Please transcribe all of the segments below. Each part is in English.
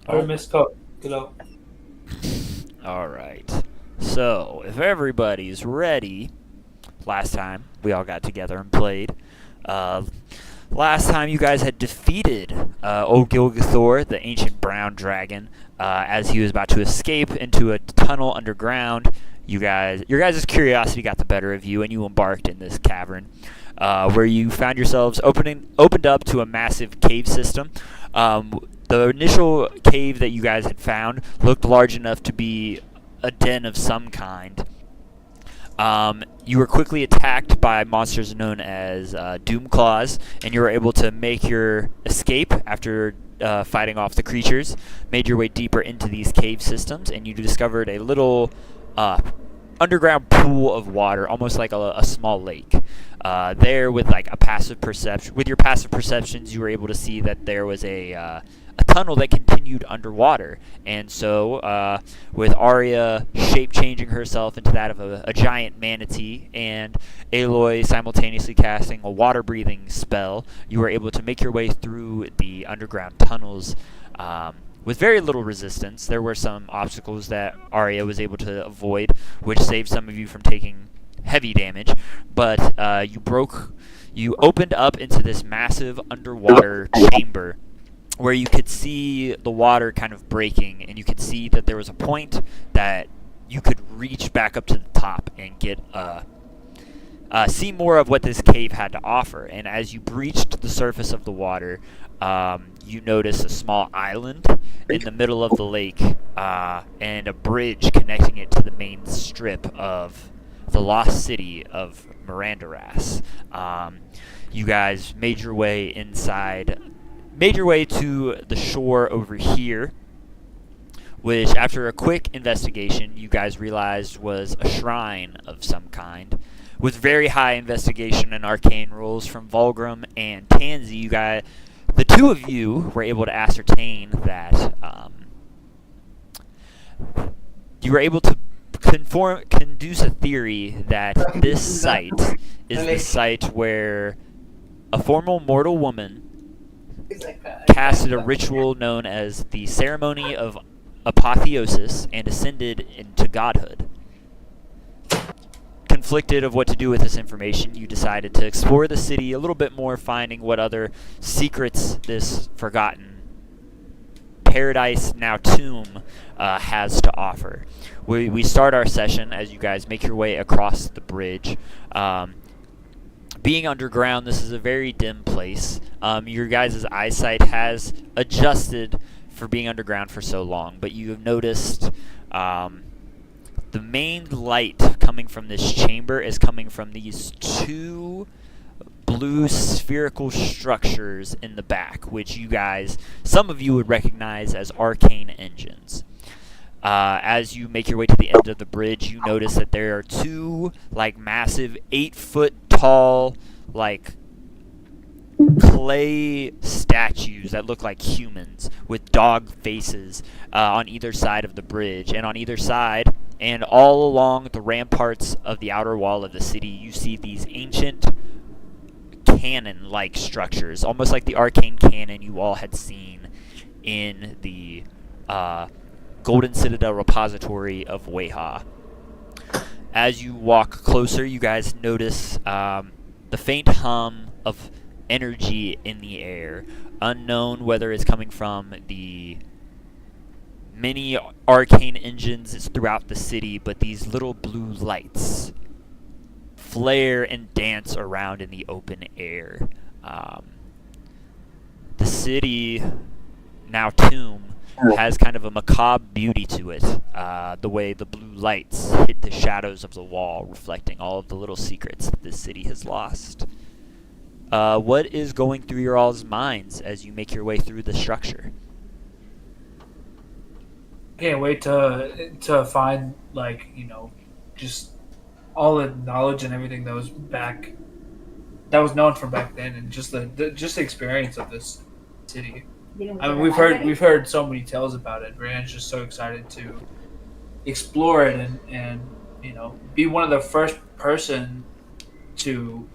Or Miss Cook. Good old. All right. So, if everybody's ready, last time we all got together and played. Uh, Last time you guys had defeated Old Gilgathor, the ancient brown dragon, as he was about to escape into a tunnel underground. Your guys' curiosity got the better of you, and you embarked in this cavern, where you found yourselves opened up to a massive cave system. The initial cave that you guys had found looked large enough to be a den of some kind. You were quickly attacked by monsters known as Doomclaws, and you were able to make your escape after fighting off the creatures. Made your way deeper into these cave systems, and you discovered a little underground pool of water, almost like a small lake. There, with like a passive perception, with your passive perceptions, you were able to see that there was a tunnel that continued underwater. And so, with Arya shape changing herself into that of a giant manatee, and Aloy simultaneously casting a water breathing spell, you were able to make your way through the underground tunnels. With very little resistance. There were some obstacles that Arya was able to avoid, which saved some of you from taking heavy damage. But you opened up into this massive underwater chamber where you could see the water kind of breaking, and you could see that there was a point that you could reach back up to the top and get see more of what this cave had to offer. And as you breached the surface of the water, you notice a small island in the middle of the lake, and a bridge connecting it to the main strip of the lost city of Mirandaras. You guys made your way to the shore over here, which, after a quick investigation, you guys realized was a shrine of some kind. With very high investigation and arcane rolls from Vulgrim and Tansy, the two of you were able to ascertain that you were able to conduce a theory that this site is the site where a former mortal woman casted a ritual known as the Ceremony of Apotheosis and ascended into godhood. Conflicted of what to do with this information, you decided to explore the city a little bit more, finding what other secrets this forgotten paradise, now tomb, has to offer. We start our session as you guys make your way across the bridge. Being underground, this is a very dim place. Your guys' eyesight has adjusted for being underground for so long, but you have noticed the main light coming from this chamber is coming from these two blue spherical structures in the back, which some of you would recognize as arcane engines. As you make your way to the end of the bridge, you notice that there are two massive 8-foot tall clay statues that look like humans with dog faces on either side of the bridge. And on either side, and all along the ramparts of the outer wall of the city, you see these ancient cannon-like structures, almost like the arcane cannon you all had seen in the Golden Citadel repository of Weha. As you walk closer, you guys notice the faint hum of energy in the air, unknown whether it's coming from the many arcane engines throughout the city, but these little blue lights flare and dance around in the open air. The city, now tomb, has kind of a macabre beauty to it, the way the blue lights hit the shadows of the wall, reflecting all of the little secrets that this city has lost. What is going through your all's minds as you make your way through the structure? Can't wait to find just all the knowledge and everything that was known from back then, and just the experience of this city. I mean, we've heard so many tales about it. Rand's just so excited to explore it and be one of the first person to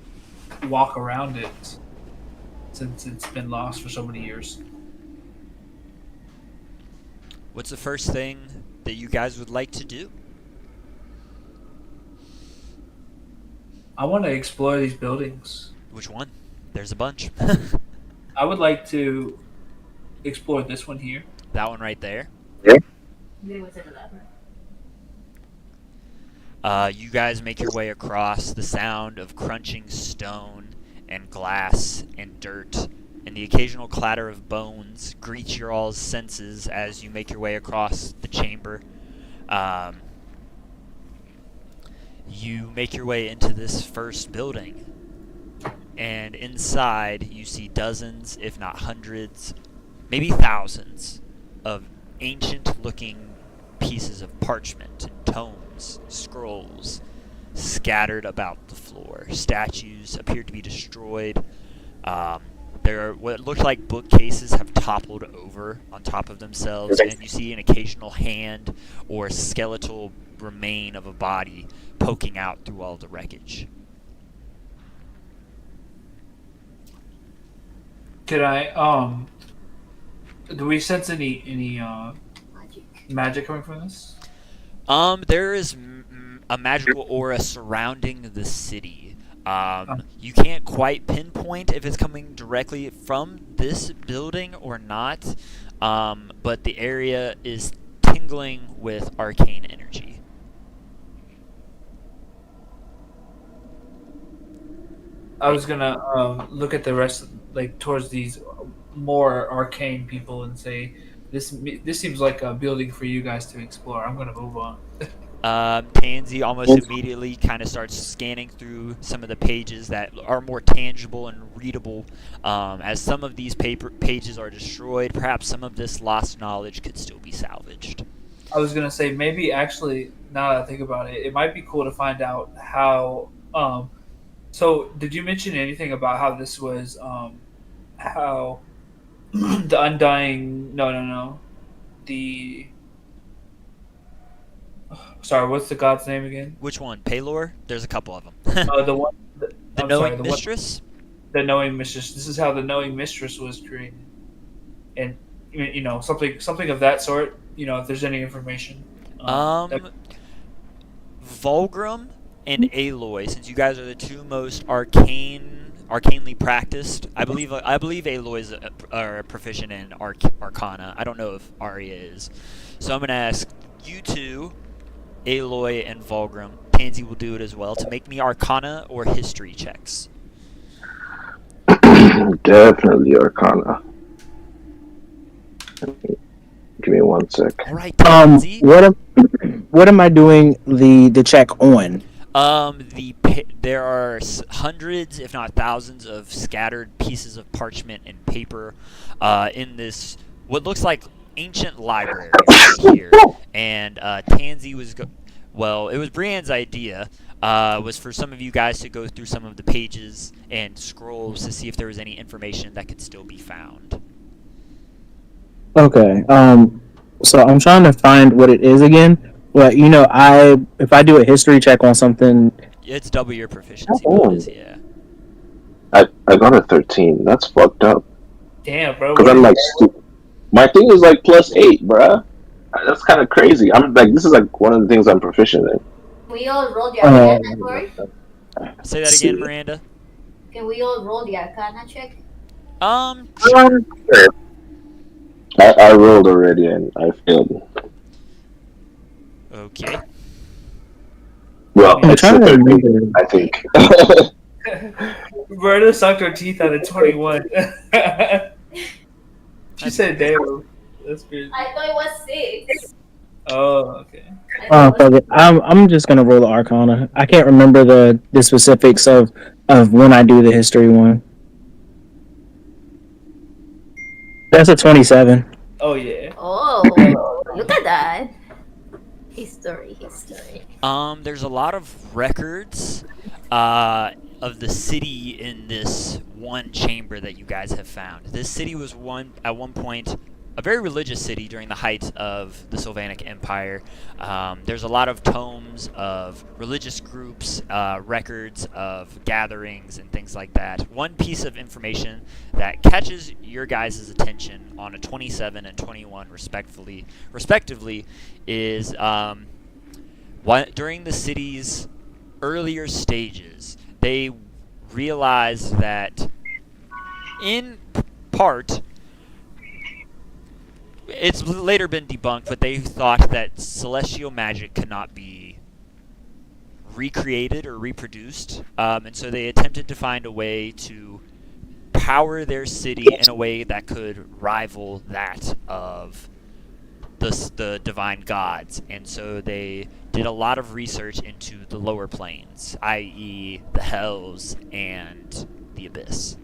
walk around it since it's been lost for so many years. What's the first thing that you guys would like to do? I want to explore these buildings. Which one? There's a bunch. I would like to explore this one here. That one right there. You guys make your way across. The sound of crunching stone and glass and dirt and the occasional clatter of bones greets your all's senses as you make your way across the chamber. You make your way into this first building, and inside you see dozens, if not hundreds, maybe thousands, of ancient-looking pieces of parchment and tomes, scrolls, scattered about the floor. Statues appear to be destroyed. There are what look like bookcases have toppled over on top of themselves, and you see an occasional hand or skeletal remain of a body poking out through all the wreckage. Could I do we sense any magic coming from this? There is a magical aura surrounding the city. You can't quite pinpoint if it's coming directly from this building or not, but the area is tingling with arcane energy. I was gonna look at the rest, like towards these more arcane people, and say, "This seems like a building for you guys to explore." I'm gonna move on. Tansy almost immediately kind of starts scanning through some of the pages that are more tangible and readable. As some of these pages are destroyed, perhaps some of this lost knowledge could still be salvaged. I was gonna say, maybe actually, now that I think about it, it might be cool to find out how. So, did you mention anything about how this was? How the Undying? No. The sorry, what's the god's name again? Which one? Paylor? There's a couple of them. The one. The Knowing Mistress? The Knowing Mistress. This is how the Knowing Mistress was created, and something of that sort. If there's any information. Volgrim and Aloy, since you guys are the two most arcanely practiced, I believe Aloy's are proficient in Arcana. I don't know if Arya is, so I'm gonna ask you two, Aloy and Volgrim. Tansy will do it as well, to make me Arcana or History checks. Definitely Arcana. Give me 1 sec. All right, Tansy. What am I doing the check on? There are hundreds, if not thousands, of scattered pieces of parchment and paper in this what looks like ancient library right here. And Tansy was it was Brienne's idea. Was for some of you guys to go through some of the pages and scrolls to see if there was any information that could still be found. Okay. So I'm trying to find what it is again. But if I do a history check on something, It's double your proficiency bonus, yeah. I got a 13. That's fucked up. Damn, bro. Because I'm like, my thing is like +8, bruh. That's kind of crazy. I'm like, this is like one of the things I'm proficient in. Can we all roll the Arcana, Corey? Say that again, Miranda. Can we all roll the Arcana check? Sure. I rolled already and I failed. Okay. Well, I'm it's trying the to 13, remember. I think. Roberta sucked her teeth out at 21. She said, "Damn, that's good." I thought it was 6. Oh, okay. fuck it. I'm just gonna roll the Arcana. I can't remember the specifics of when I do the history one. That's a 27. Oh yeah. Oh, look at that. History. There's a lot of records of the city in this one chamber that you guys have found. This city was at one point a very religious city during the height of the Sylvanic Empire. There's a lot of tomes of religious groups, records of gatherings, and things like that. One piece of information that catches your guys' attention on a 27 and 21 respectively is during the city's earlier stages, they realized that in part, it's later been debunked, but they thought that celestial magic could not be recreated or reproduced, and so they attempted to find a way to power their city in a way that could rival that of the divine gods. And so they did a lot of research into the lower planes, i.e. the Hells and the Abyss.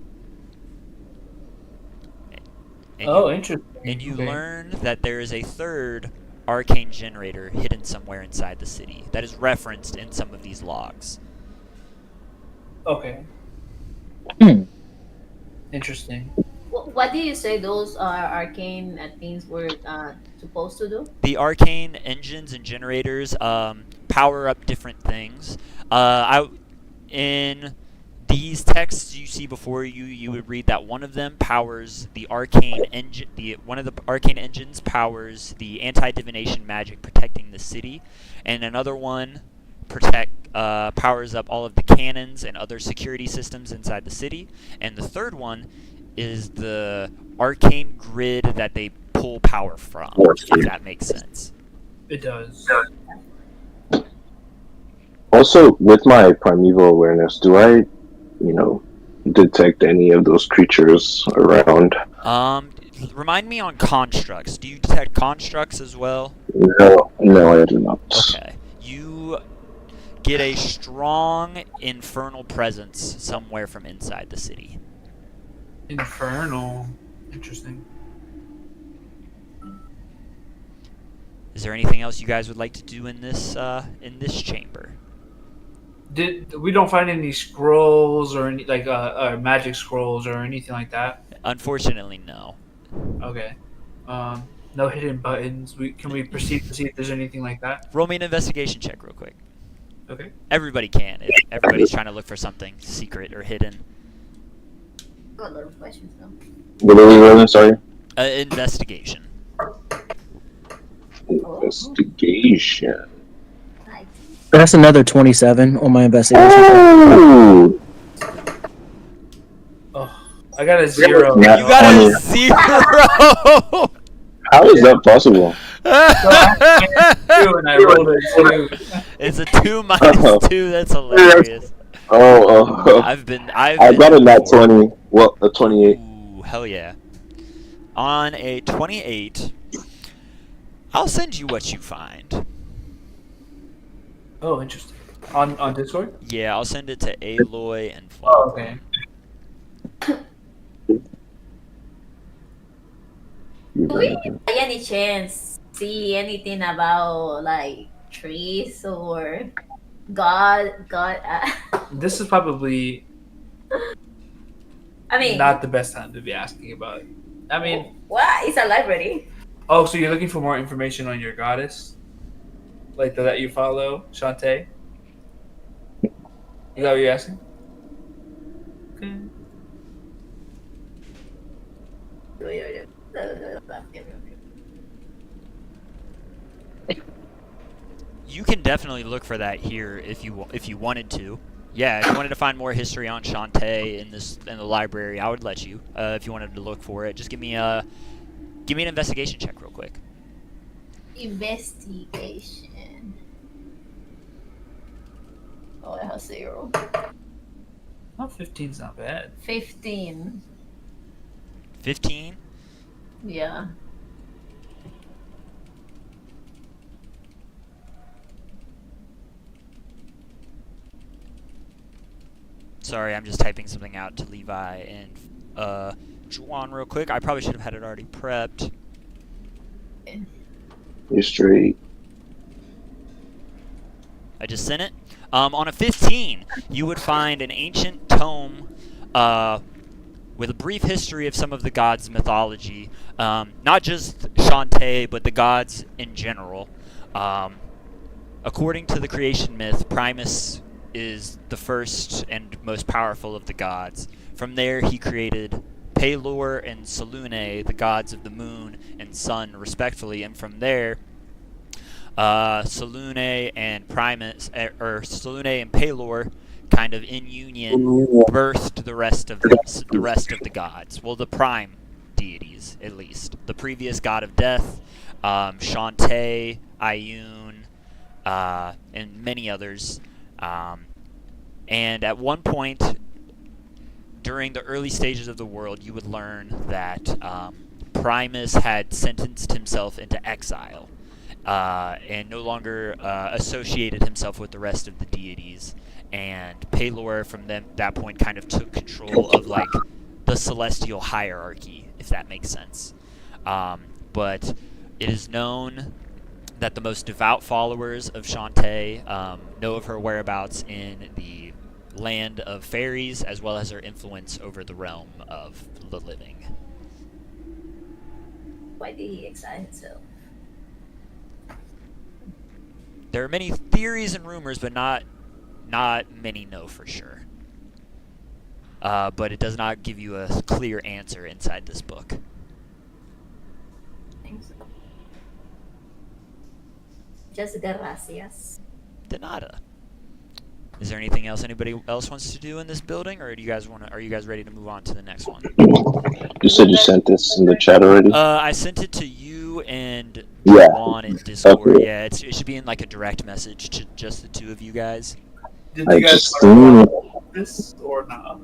Interesting. And you Okay. learn that there is a third arcane generator hidden somewhere inside the city that is referenced in some of these logs. Okay. Hmm. Interesting. What did you say those arcane things were supposed to do? The arcane engines and generators power up different things. In these texts you see before you, you would read that one of them powers the arcane engine. One of the arcane engines powers the anti-divination magic protecting the city, and another one powers up all of the cannons and other security systems inside the city. And the third one is the arcane grid that they pull power from, if that makes sense. It does. Also, with my primeval awareness, do I, detect any of those creatures around? Remind me on constructs. Do you detect constructs as well? No, I do not. Okay. You get a strong infernal presence somewhere from inside the city. Infernal. Interesting. Is there anything else you guys would like to do in this chamber? We don't find any scrolls or any magic scrolls or anything like that? Unfortunately, no. Okay. No hidden buttons. Can we proceed to see if there's anything like that? Roll me an investigation check real quick. Okay. Everybody can, if everybody's trying to look for something secret or hidden. Got a lot of questions though. What are we rolling? Sorry. Investigation. Investigation. Nice. That's another 27 on my investigation. Oh! Oh, I got a 0. Yeah. You got a Funny. 0! How is that possible? And I rolled a 2. It's a 2 minus 2. That's hilarious. Oh. I got a nat 20. Well, a 28. Ooh, hell yeah. On a 28, I'll send you what you find. Oh, interesting. On Discord? Yeah, I'll send it to Aloy and Oh, Fall. okay. Do we by any chance see anything about like trees or God? This is probably I mean, not the best time to be asking about it. I mean, what? It's a library. oh, so you're looking for more information on your goddess? Like that you follow, Shantae? Is that what you're asking? Okay. You can definitely look for that here if you wanted to. Yeah, if you wanted to find more history on Shantae in the library, I would let you. If you wanted to look for it, just give me an investigation check real quick. Investigation. Oh, I have 0. Oh, 15's not bad. 15. 15. Yeah. Sorry, I'm just typing something out to Levi and Juan real quick. I probably should have had it already prepped. History. I just sent it. On a 15, you would find an ancient tome with a brief history of some of the gods' mythology, not just Shantae, but the gods in general. According to the creation myth, Primus is the first and most powerful of the gods. From there, he created Pelor and Selene, the gods of the moon and sun, respectively, and from there, Selene and Selene and Pelor, kind of in union, birthed the rest of the gods. Well, the prime deities, at least. The previous god of death, Shantae, Ioun, and many others. And at one point, during the early stages of the world, you would learn that Primus had sentenced himself into exile and no longer associated himself with the rest of the deities. And Pelor, from that point, kind of took control of like the celestial hierarchy, if that makes sense. But it is known that the most devout followers of Shantae know of her whereabouts in the land of fairies, as well as her influence over the realm of the living. Why did he exile himself? There are many theories and rumors, but not many know for sure. But it does not give you a clear answer inside this book. Thanks. Just gracias. De nada. Is there anything else anybody else wants to do in this building, or are you guys ready to move on to the next one? You said you sent this in the chat already? I sent it to you and Yeah. Vaughn in Discord. Okay. Yeah, it should be in like a direct message to just the two of you guys. Did I you guys just talk seen about this or not?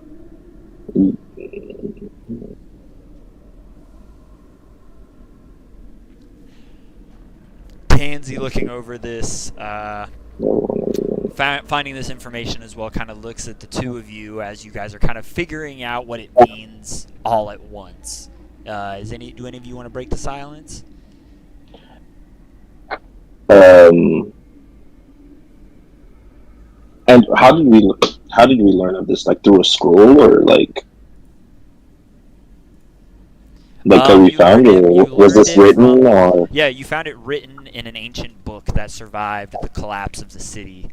Pansy looking over this, finding this information as well, kind of looks at the two of you as you guys are kind of figuring out what it means all at once. Do any of you want to break the silence? And how did we learn of this? Like through a scroll or like that we found, or was this written? Or yeah, you found it written in an ancient book that survived the collapse of the city.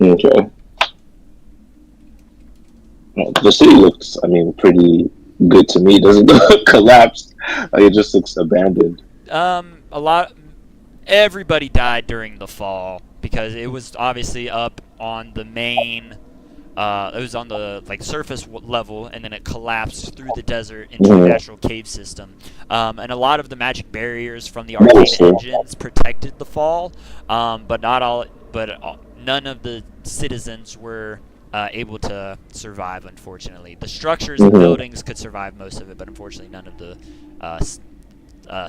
okay, well, the city looks, I mean, pretty good to me. It doesn't look collapsed. Like, it just looks abandoned. Everybody died during the fall because it was obviously up on the main. It was on the surface level, and then it collapsed through the desert into a natural cave system. And a lot of the magic barriers from the arcane engines protected the fall, but not all. But none of the citizens were able to survive. Unfortunately, the structures and buildings could survive most of it, but unfortunately, none of the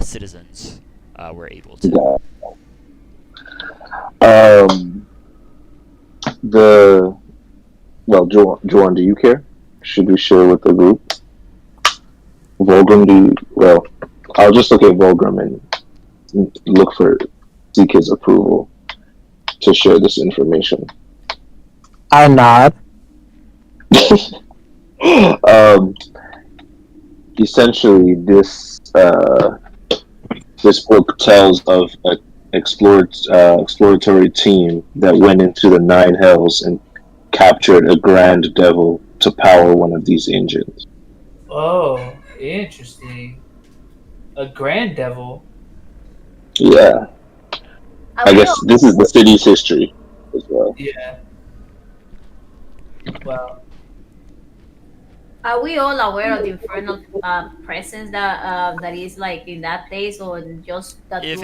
citizens were able to. Well, Joanne, do you care? Should we share with the group? Volgrim, well, I'll just look at Volgrim and seek his approval to share this information. I nod. Essentially, this book tells of an exploratory team that went into the Nine Hells and captured a grand devil to power one of these engines. Oh, interesting. A grand devil. Yeah. I guess this is the city's history as well. Yeah. Wow. Are we all aware of the infernal presence that is like in that place, or just that? If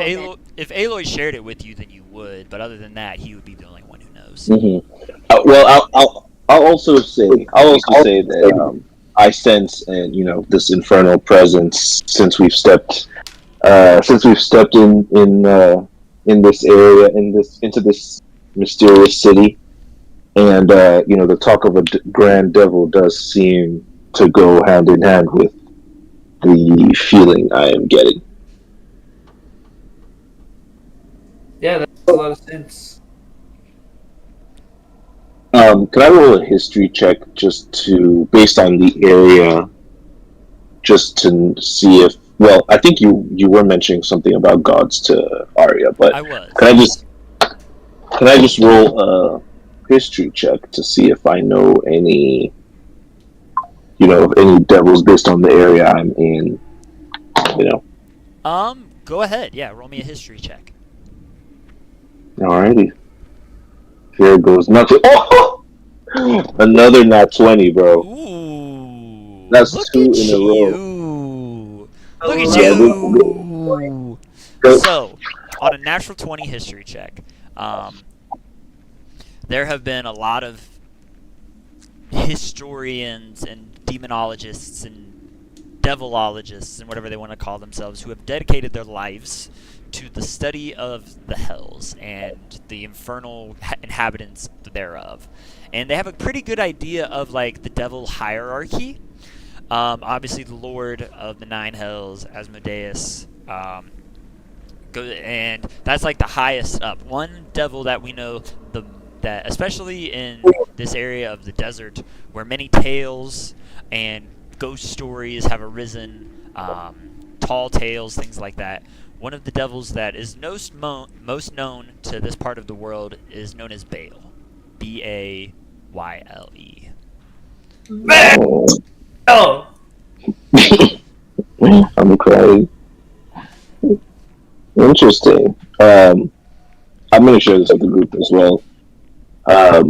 Aloy shared it with you, then you would. But other than that, he would be the only one who knows. Mm-hmm. Well, I'll also say that I sense, and this infernal presence since we've stepped in this area, into this mysterious city, and the talk of a grand devil does seem to go hand in hand with the feeling I am getting. Yeah, that makes a lot of sense. Can I roll a history check just to, based on the area, just to see if? Well, I think you were mentioning something about gods to Arya, but I was. can I just roll a history check to see if I know any, of any devils based on the area I'm in? Go ahead. Yeah, roll me a history check. Alrighty. Here goes nothing. Oh! Another nat 20, bro. Ooh. That's look 2 at in a row. you. Look at Yeah, you. So, on a natural 20 history check, there have been a lot of historians and demonologists and devilologists and whatever they want to call themselves who have dedicated their lives to the study of the hells and the infernal inhabitants thereof. And they have a pretty good idea of like the devil hierarchy. Obviously the Lord of the Nine Hells, Asmodeus, and that's like the highest up. One devil that we know, that especially in this area of the desert where many tales and ghost stories have arisen, tall tales, things like that. One of the devils that is most known to this part of the world is known as Baal. Bayle. Oh, I'm crying. Interesting. I'm going to share this with the group as well.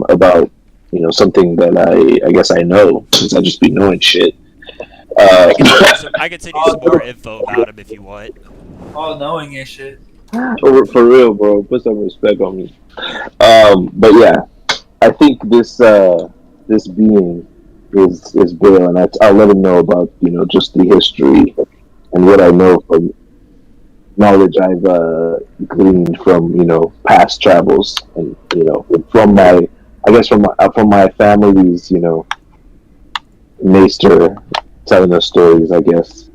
About something that I guess I know, since I just be knowing shit. I can send you some more info about him if you want. all knowing and shit. For real, bro. Put some respect on me. But yeah, I think this being is Baal, and I'll let him know about just the history and what I know from knowledge I've gleaned from past travels, and from my family's maester telling us stories, I guess.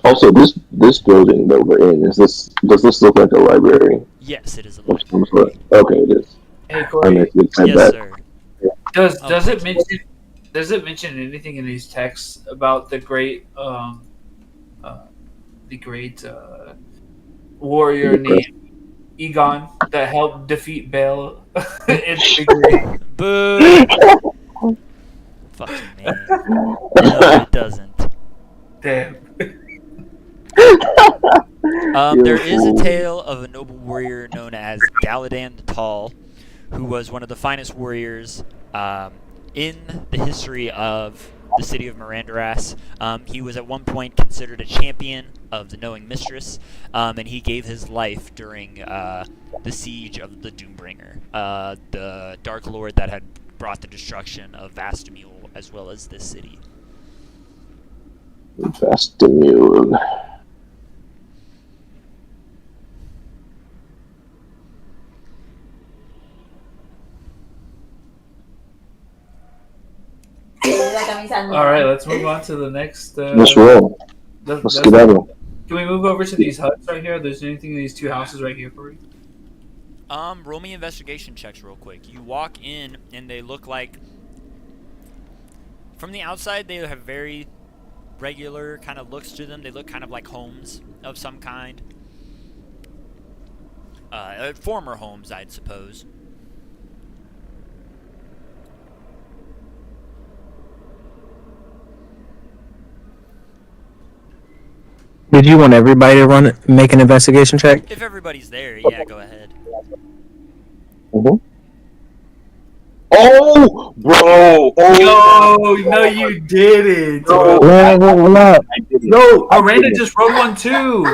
Also, this building that we're in, does this look like a library? Yes, it is a Of some library. sort? Okay, it is. Hey I Corey, meant to type Yes, that. sir. does it mention anything in these texts about the great warrior named Egon that helped defeat Baal in the Great? Boo! Fucking man. No, it doesn't. Damn. There is a tale of a noble warrior known as Galadan the Tall, who was one of the finest warriors in the history of the city of Mirandaras. He was at one point considered a champion of the Knowing Mistress, and he gave his life during the siege of the Doombringer, the Dark Lord that had brought the destruction of Vastamule as well as this city. Vastamule. All right, let's move on to the next. Let's roll. Let's get out of it. Can we move over to these huts right here? There's anything in these two houses right here for you? Roll me investigation checks real quick. You walk in and they look like, from the outside, they have very regular kind of looks to them. They look kind of like homes of some kind. Former homes, I'd suppose. Did you want everybody to make an investigation check? If everybody's there, yeah, go ahead. Mm-hmm. Oh, bro! Oh, No, you didn't. What? I didn't. No, I Miranda didn't. just wrote one too.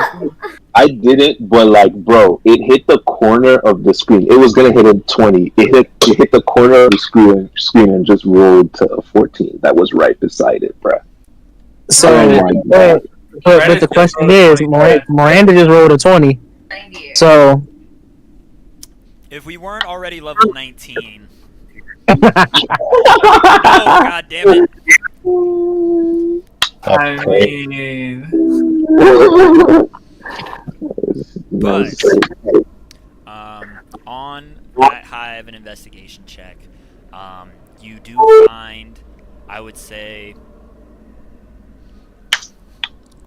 I didn't, but bro, it hit the corner of the screen. It was gonna hit a 20. It hit the corner of the screen and just rolled to a 14. That was right beside it, bro. So, Oh my God. but the question is, Miranda just rolled a 20. So, If we weren't already level 19... Oh, god damn it. I mean, But on that high of an investigation check, you do find, I would say,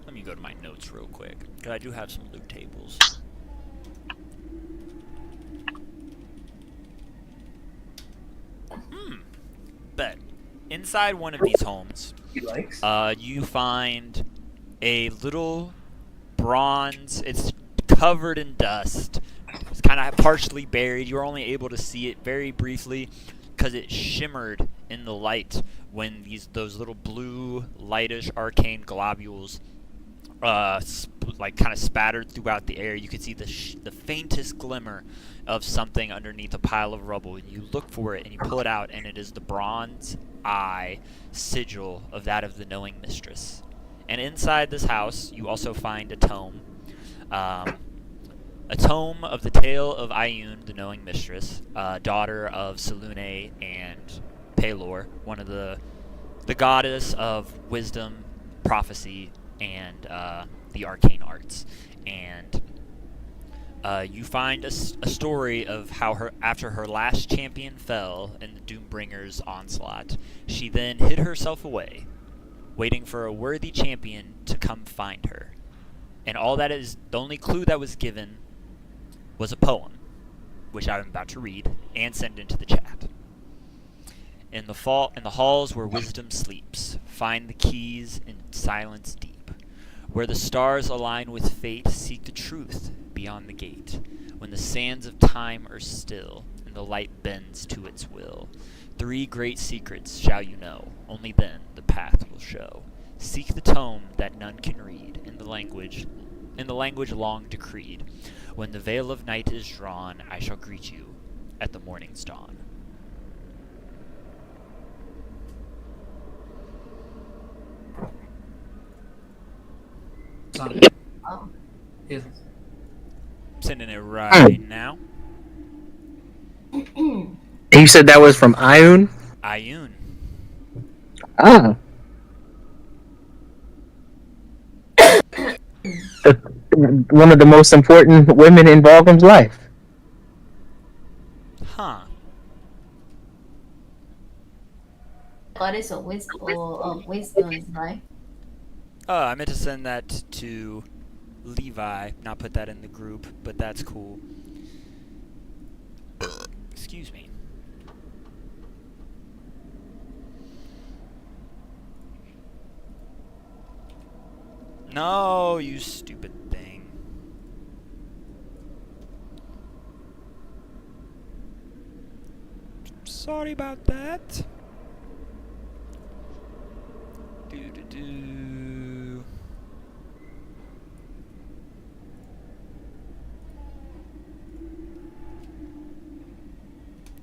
let me go to my notes real quick, because I do have some loot tables. Bet. Inside one of these homes, he likes. you find a little bronze. It's covered in dust. It's kind of partially buried. You're only able to see it very briefly because it shimmered in the light when those little blue, lightish, arcane globules like kind of spattered throughout the air. You could see the faintest glimmer of something underneath a pile of rubble. And you look for it and you pull it out, and it is the bronze eye sigil of that of the knowing mistress. And inside this house, you also find a tome. A tome of the tale of Ioun, the knowing mistress, daughter of Selûne and Pelor, one of the goddess of wisdom, prophecy, and the arcane arts. And you find a story of how after her last champion fell in the Doombringer's onslaught, she then hid herself away, waiting for a worthy champion to come find her. And the only clue that was given was a poem, which I'm about to read and send into the chat. In the halls where wisdom sleeps, find the keys in silence deep. Where the stars align with fate, seek the truth beyond the gate. When the sands of time are still, and the light bends to its will, 3 great secrets shall you know, only then the path will show. Seek the tome that none can read, in the language long decreed. When the veil of night is drawn, I shall greet you at the morning's dawn. Oh. His, Sending it right now. You said that was from Ioun? Ioun. Ah. One of the most important women in Vulgrim's life. Huh. Goddess of wisdom, right? Oh, I meant to send that to Levi, not put that in the group, but that's cool. Excuse me. No, you stupid thing. Sorry about that. Do.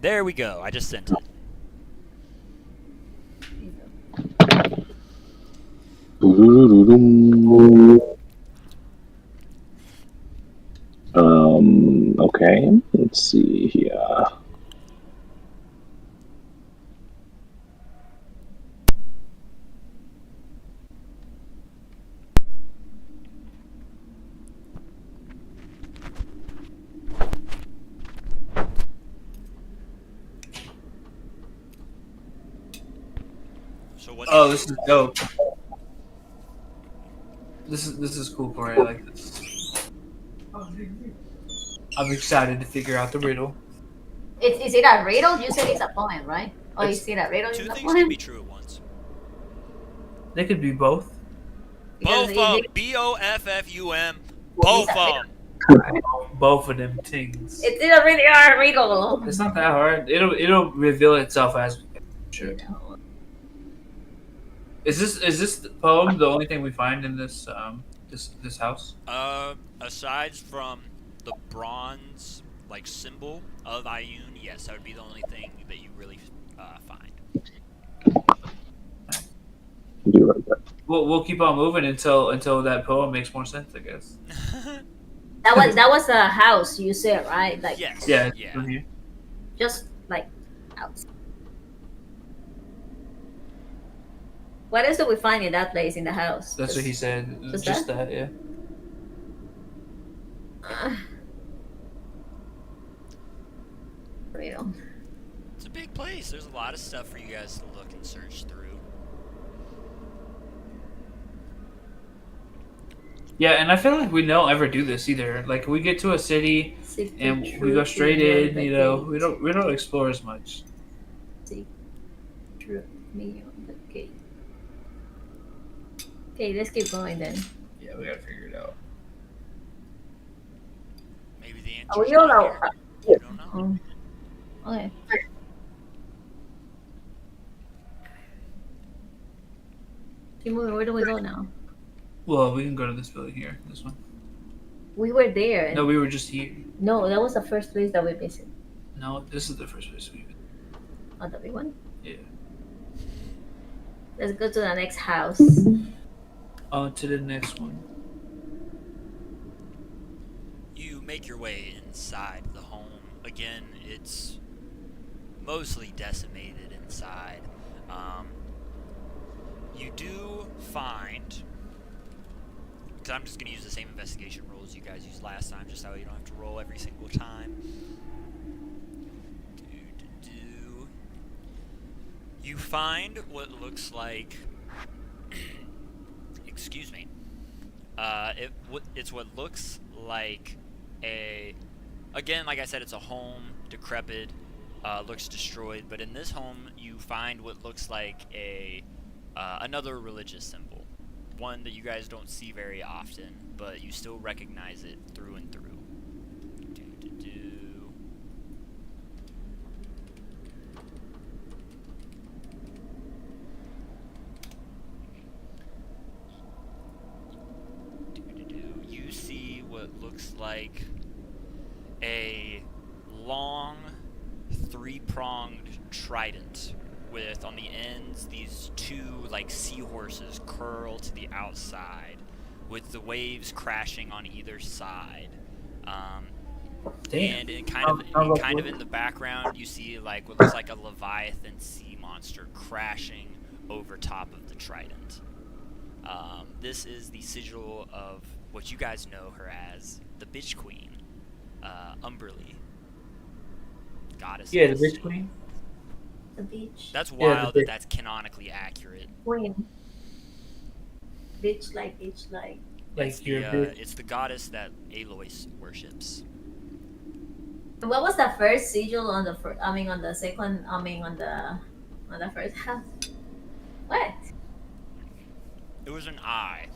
There we go. I just sent it. Okay. Let's see here. So what? oh, this is dope. This is cool, Corey. I like this. I'm excited to figure out the riddle. Is it a riddle? You said it's a poem, right? Or It's- is it a riddle? Two Is a things can poem? be true at once. They could be both. Because Both of it- them. BOFFUM. Well, Both it's a of them. Both of them things. It's a really hard riddle. It's not that hard. It'll reveal itself as we go. Sure. Is this poem the only thing we find in this this house? Aside from the bronze symbol of Ioun, yes, that would be the only thing that you really find. Do like that. We'll keep on moving until that poem makes more sense, I guess. That was a house you said, right? Like Yes. Yeah. Yeah. from here. just like house. What else do we find in that place in the house? That's what he said. Just Just that, yeah. Real. It's a big place. There's a lot of stuff for you guys to look and search through. Yeah, and I feel like we don't ever do this either. Like we get to a city Seek the and we truth go straight in. beyond the You know, gate. we don't explore as much. Seek truth beyond the gate. Okay, let's keep going then. Yeah, we gotta figure it out. Maybe the answer's Are we all not out? here. You don't know. Okay. Keep moving. Where do we go now? Well, we can go to this building here. This one. We were there. No, we were just here. No, that was the first place that we visited. No, this is the first place we. Oh, the big one? Yeah. Let's go to the next house. On to the next one. You make your way inside the home. Again, it's mostly decimated inside. You do find, because I'm just going to use the same investigation rolls you guys used last time, just so you don't have to roll every single time. You find what looks like, excuse me, it's what looks like again, like I said, it's a home, decrepit, looks destroyed, but in this home you find what looks like another religious symbol, one that you guys don't see very often, but you still recognize it through and through. You see what looks like a long, three-pronged trident with, on the ends, these two, like, seahorses curl to the outside, with the waves crashing on either side. Damn. And in kind of in the background, you see, like, what looks like a Leviathan sea monster crashing over top of the trident. This is the sigil of what you guys know her as, the Bitch Queen, Umberly. Goddess. Yeah, of the sea. bitch queen. The beach. That's Yeah, wild the that that's canonically accurate. Queen. Beach like, beach like. It's Like your the, bitch. it's the goddess that Alois worships. What was the first sigil on the first? I mean, on the second. I mean, on the first house. What? It was an eye.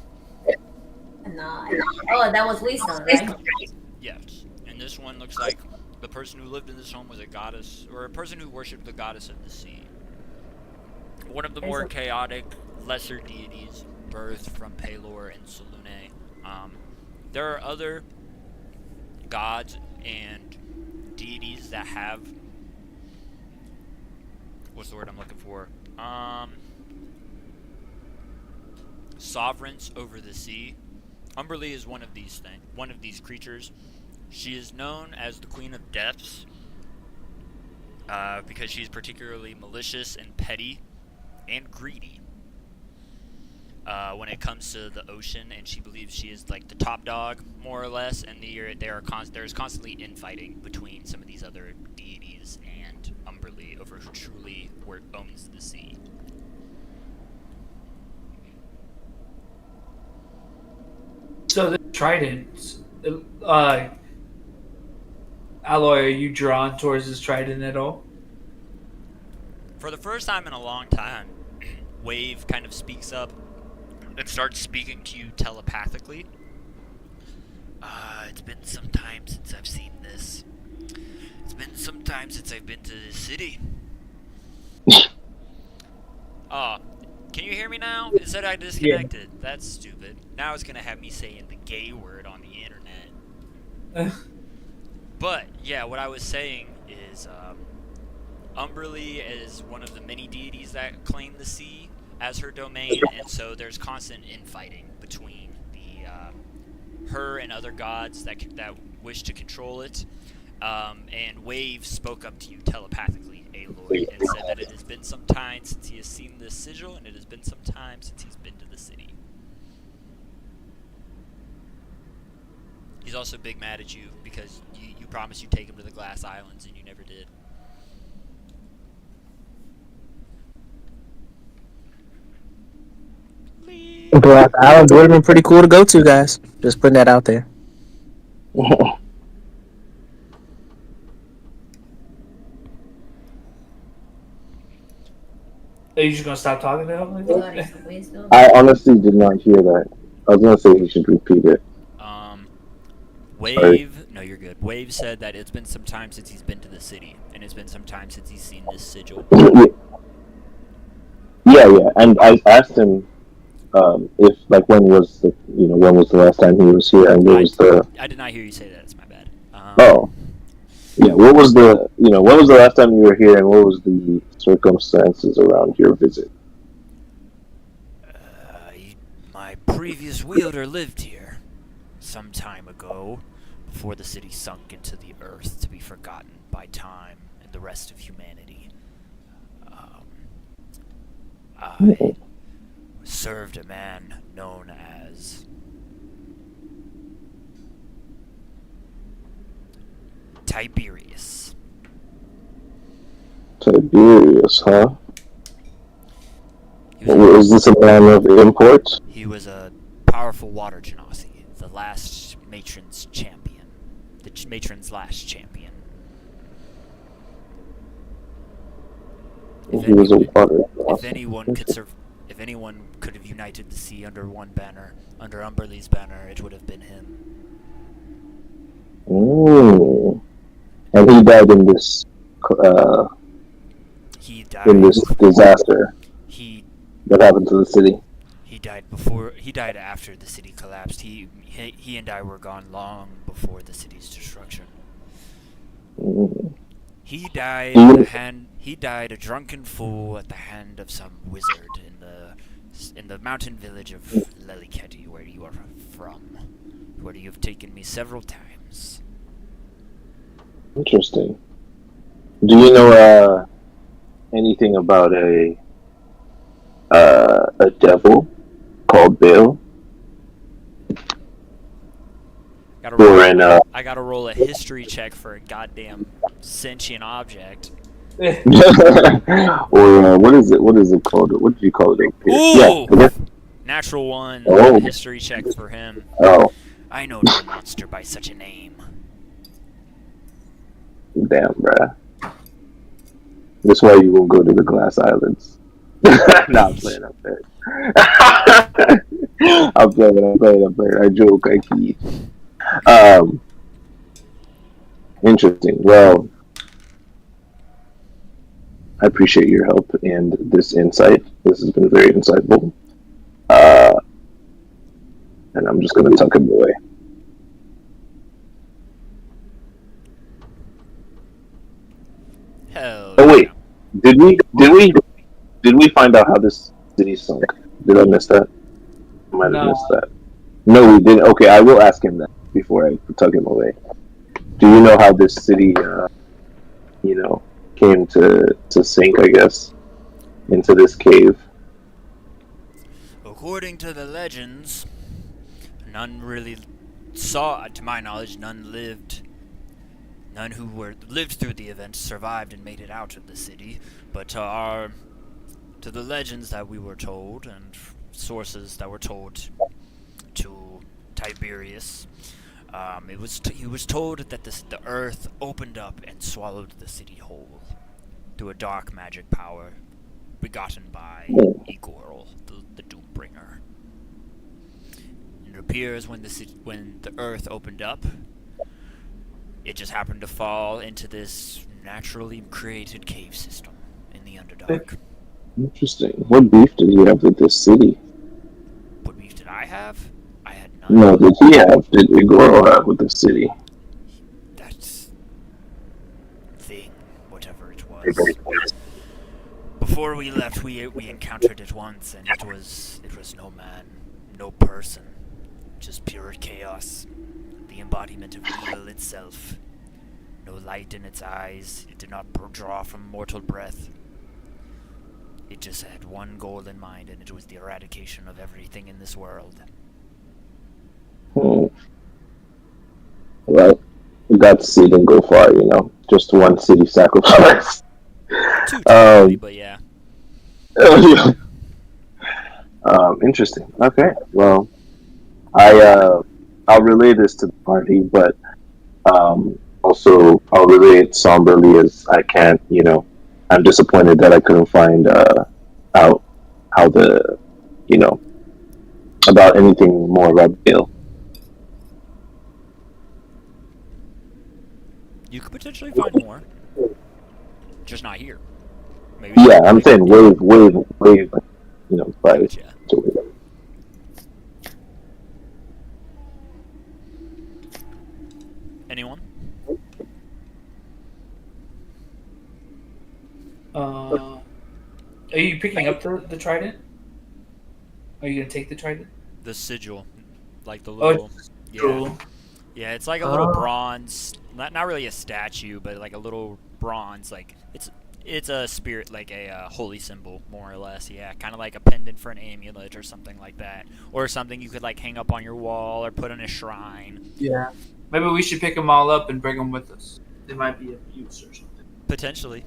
No. Oh, that was wisdom, right? Yes. And this one looks like the person who lived in this home was a goddess, or a person who worshipped the goddess of the sea. One of the more chaotic, lesser deities birthed from Pelor and Selune. There are other gods and deities that have, what's the word I'm looking for? Sovereigns over the sea. Umberly is one of these creatures. She is known as the Queen of Depths because she's particularly malicious and petty and greedy when it comes to the ocean, and she believes she is like the top dog, more or less, and there's constantly infighting between some of these other deities and Umberly over who truly owns the sea. So the trident, Alloy, are you drawn towards this trident at all? For the first time in a long time, Wave kind of speaks up and starts speaking to you telepathically. It's been some time since I've seen this. It's been some time since I've been to this city. Can you hear me now? It said I disconnected. That's stupid. Now it's gonna have me saying the gay word on the internet. But, yeah, what I was saying is, Umberly is one of the many deities that claim the sea as her domain, and so there's constant infighting between her and other gods that wish to control it. And Wave spoke up to you telepathically, Aloy, story and said that it has been some time since he has seen this sigil, and it has been some time since he's been to the city. He's also big mad at you because you promised you'd take him to the Glass Islands and you never did. Black Island would have been pretty cool to go to, guys. Just putting that out there. Are you just gonna stop talking to him? Like God that? is the wisdom. I honestly did not hear that. I was gonna say he should repeat it. Wave, no, you're good. Wave said that it's been some time since he's been to the city, and it's been some time since he's seen this sigil. Yeah, and I asked him if like when was the last time he was here, and what was the I did not hear you say that. It's my bad. yeah, what was the when was the last time you were here, and what was the circumstances around your visit? My previous wielder lived here some time ago, before the city sunk into the earth to be forgotten by time and the rest of humanity. I served a man known as Tiberius. Tiberius, huh? He was Was this a man of import? He was a powerful water genasi, the last matron's champion. The matron's last champion. He was a water. If anyone could have united the sea under one banner, under Umberlee's banner, it would have been him. Ooh. And he died in this He died. in this disaster He that happened to the city. He died after the city collapsed. He and I were gone long before the city's destruction. Mm. He died He died a drunken fool at the hand of some wizard in the mountain village of Leliketi, where you are from, where you have taken me several times. Interesting. Do you know anything about a devil called Baal? I gotta roll a history check for a goddamn sentient object. Or what is it? What is it called? What did you call it? Ooh! Yeah. Natural one. Oh. History check for him. Oh, I know no monster by such a name. damn, bruh. That's why you won't go to the Glass Islands. Nah, I'm playing. I'm playing. I joke. I kid. Interesting. Well, I appreciate your help and this insight. This has been very insightful. And I'm just gonna tuck him away. Hell. Oh wait, yeah. did we find out how this city sunk? Did I miss that? I might have missed that. No, we didn't. Okay, I will ask him that before I tuck him away. Do you know how this city, came to sink? I guess into this cave. According to the legends, none really saw, to my knowledge, none lived. None who lived through the event survived and made it out of the city. But to the legends that we were told and sources that were told to Tiberius, he was told that the earth opened up and swallowed the city whole through a dark magic power begotten by Igorl, the Doombringer. It appears when the earth opened up, it just happened to fall into this naturally created cave system in the Underdark. Interesting. What beef did he have with this city? What beef did I have? I had none. No, did Igoro have with the city? That's thing, whatever it was. Before we left, we encountered it once, and it was no man, no person, just pure chaos, the embodiment of evil itself. no light in its eyes. It did not draw from mortal breath. It just had one goal in mind, and it was the eradication of everything in this world. Hmm. Well, that city didn't go far, you know. Just one city sacrifice. Two technically, but yeah. Interesting. Okay. Well, I'll relay this to the party, but also I'll relay it somberly as I can't. You know, I'm disappointed that I couldn't find out how the about anything more about Bill. You could potentially find more. Just not here. Maybe. Yeah, I'm saying wave. You know, by. Gotcha. Anyone? Are you picking up the trident? Are you gonna take the trident? The sigil, like the Oh, little. it's Yeah. cool. Yeah, it's like a little bronze, not really a statue, but like a little bronze, like it's a spirit, like a holy symbol, more or less. Yeah, kind of like a pendant for an amulet or something like that, or something you could like hang up on your wall or put in a shrine. Yeah. Maybe we should pick them all up and bring them with us. They might be of use or something. Potentially.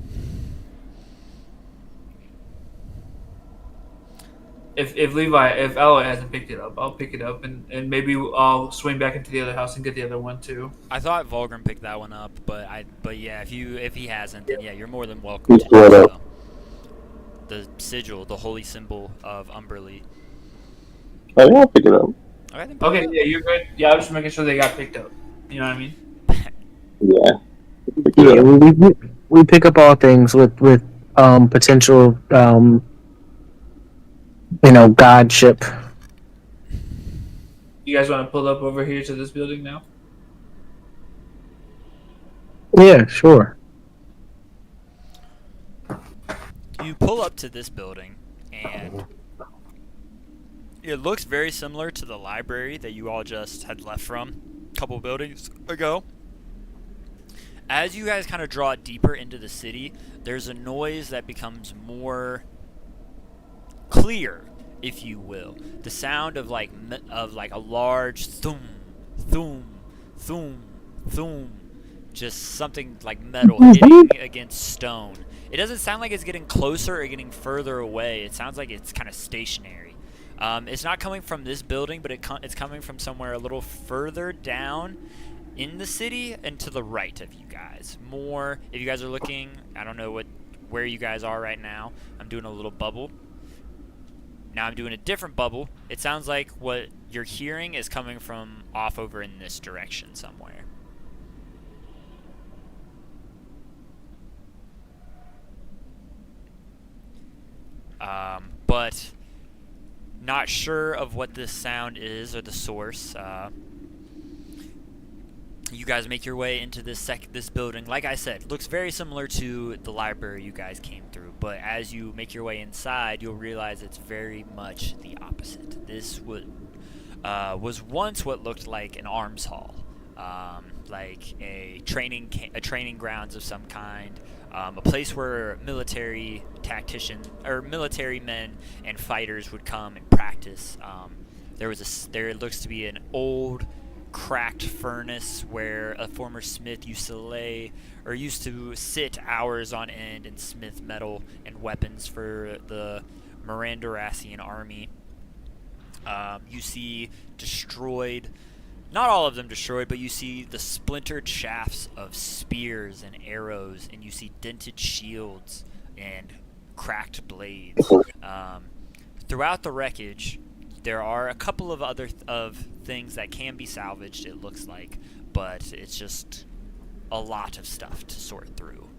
If Aloy hasn't picked it up, I'll pick it up and maybe I'll swing back into the other house and get the other one too. I thought Vulgrim picked that one up, but yeah, if he hasn't, then yeah, you're more than welcome He's to do brought so. up. The sigil, the holy symbol of Umberlee. Oh yeah, I'll pick it up. Okay, then Okay, yeah, you're good. Yeah, I was just making sure they got picked up. You know what I mean? Yeah. Pick it Yeah, up. we pick up all things with potential godship. You guys want to pull up over here to this building now? Yeah, sure. You pull up to this building, and it looks very similar to the library that you all just had left from a couple buildings ago. As you guys kind of draw deeper into the city, there's a noise that becomes more clear, if you will. The sound of like a large thum, thum, thum, thum, just something like metal hitting against stone. It doesn't sound like it's getting closer or getting further away. It sounds like it's kind of stationary. It's not coming from this building, but it's coming from somewhere a little further down in the city and to the right of you guys. More, if you guys are looking, I don't know where you guys are right now. I'm doing a little bubble. Now I'm doing a different bubble. It sounds like what you're hearing is coming from off over in this direction somewhere. But not sure of what this sound is or the source. You guys make your way into this building. Like I said, looks very similar to the library you guys came through. But as you make your way inside, you'll realize it's very much the opposite. This was once what looked like an arms hall, like a training grounds of some kind. A place where military tacticians or military men and fighters would come and practice. There looks to be an old, cracked furnace where a former smith used to sit hours on end and smith metal and weapons for the Mirandarassian army. You see destroyed. Not all of them destroyed, but you see the splintered shafts of spears and arrows, and you see dented shields and cracked blades. Throughout the wreckage, there are a couple of other things that can be salvaged, it looks like, but it's just a lot of stuff to sort through.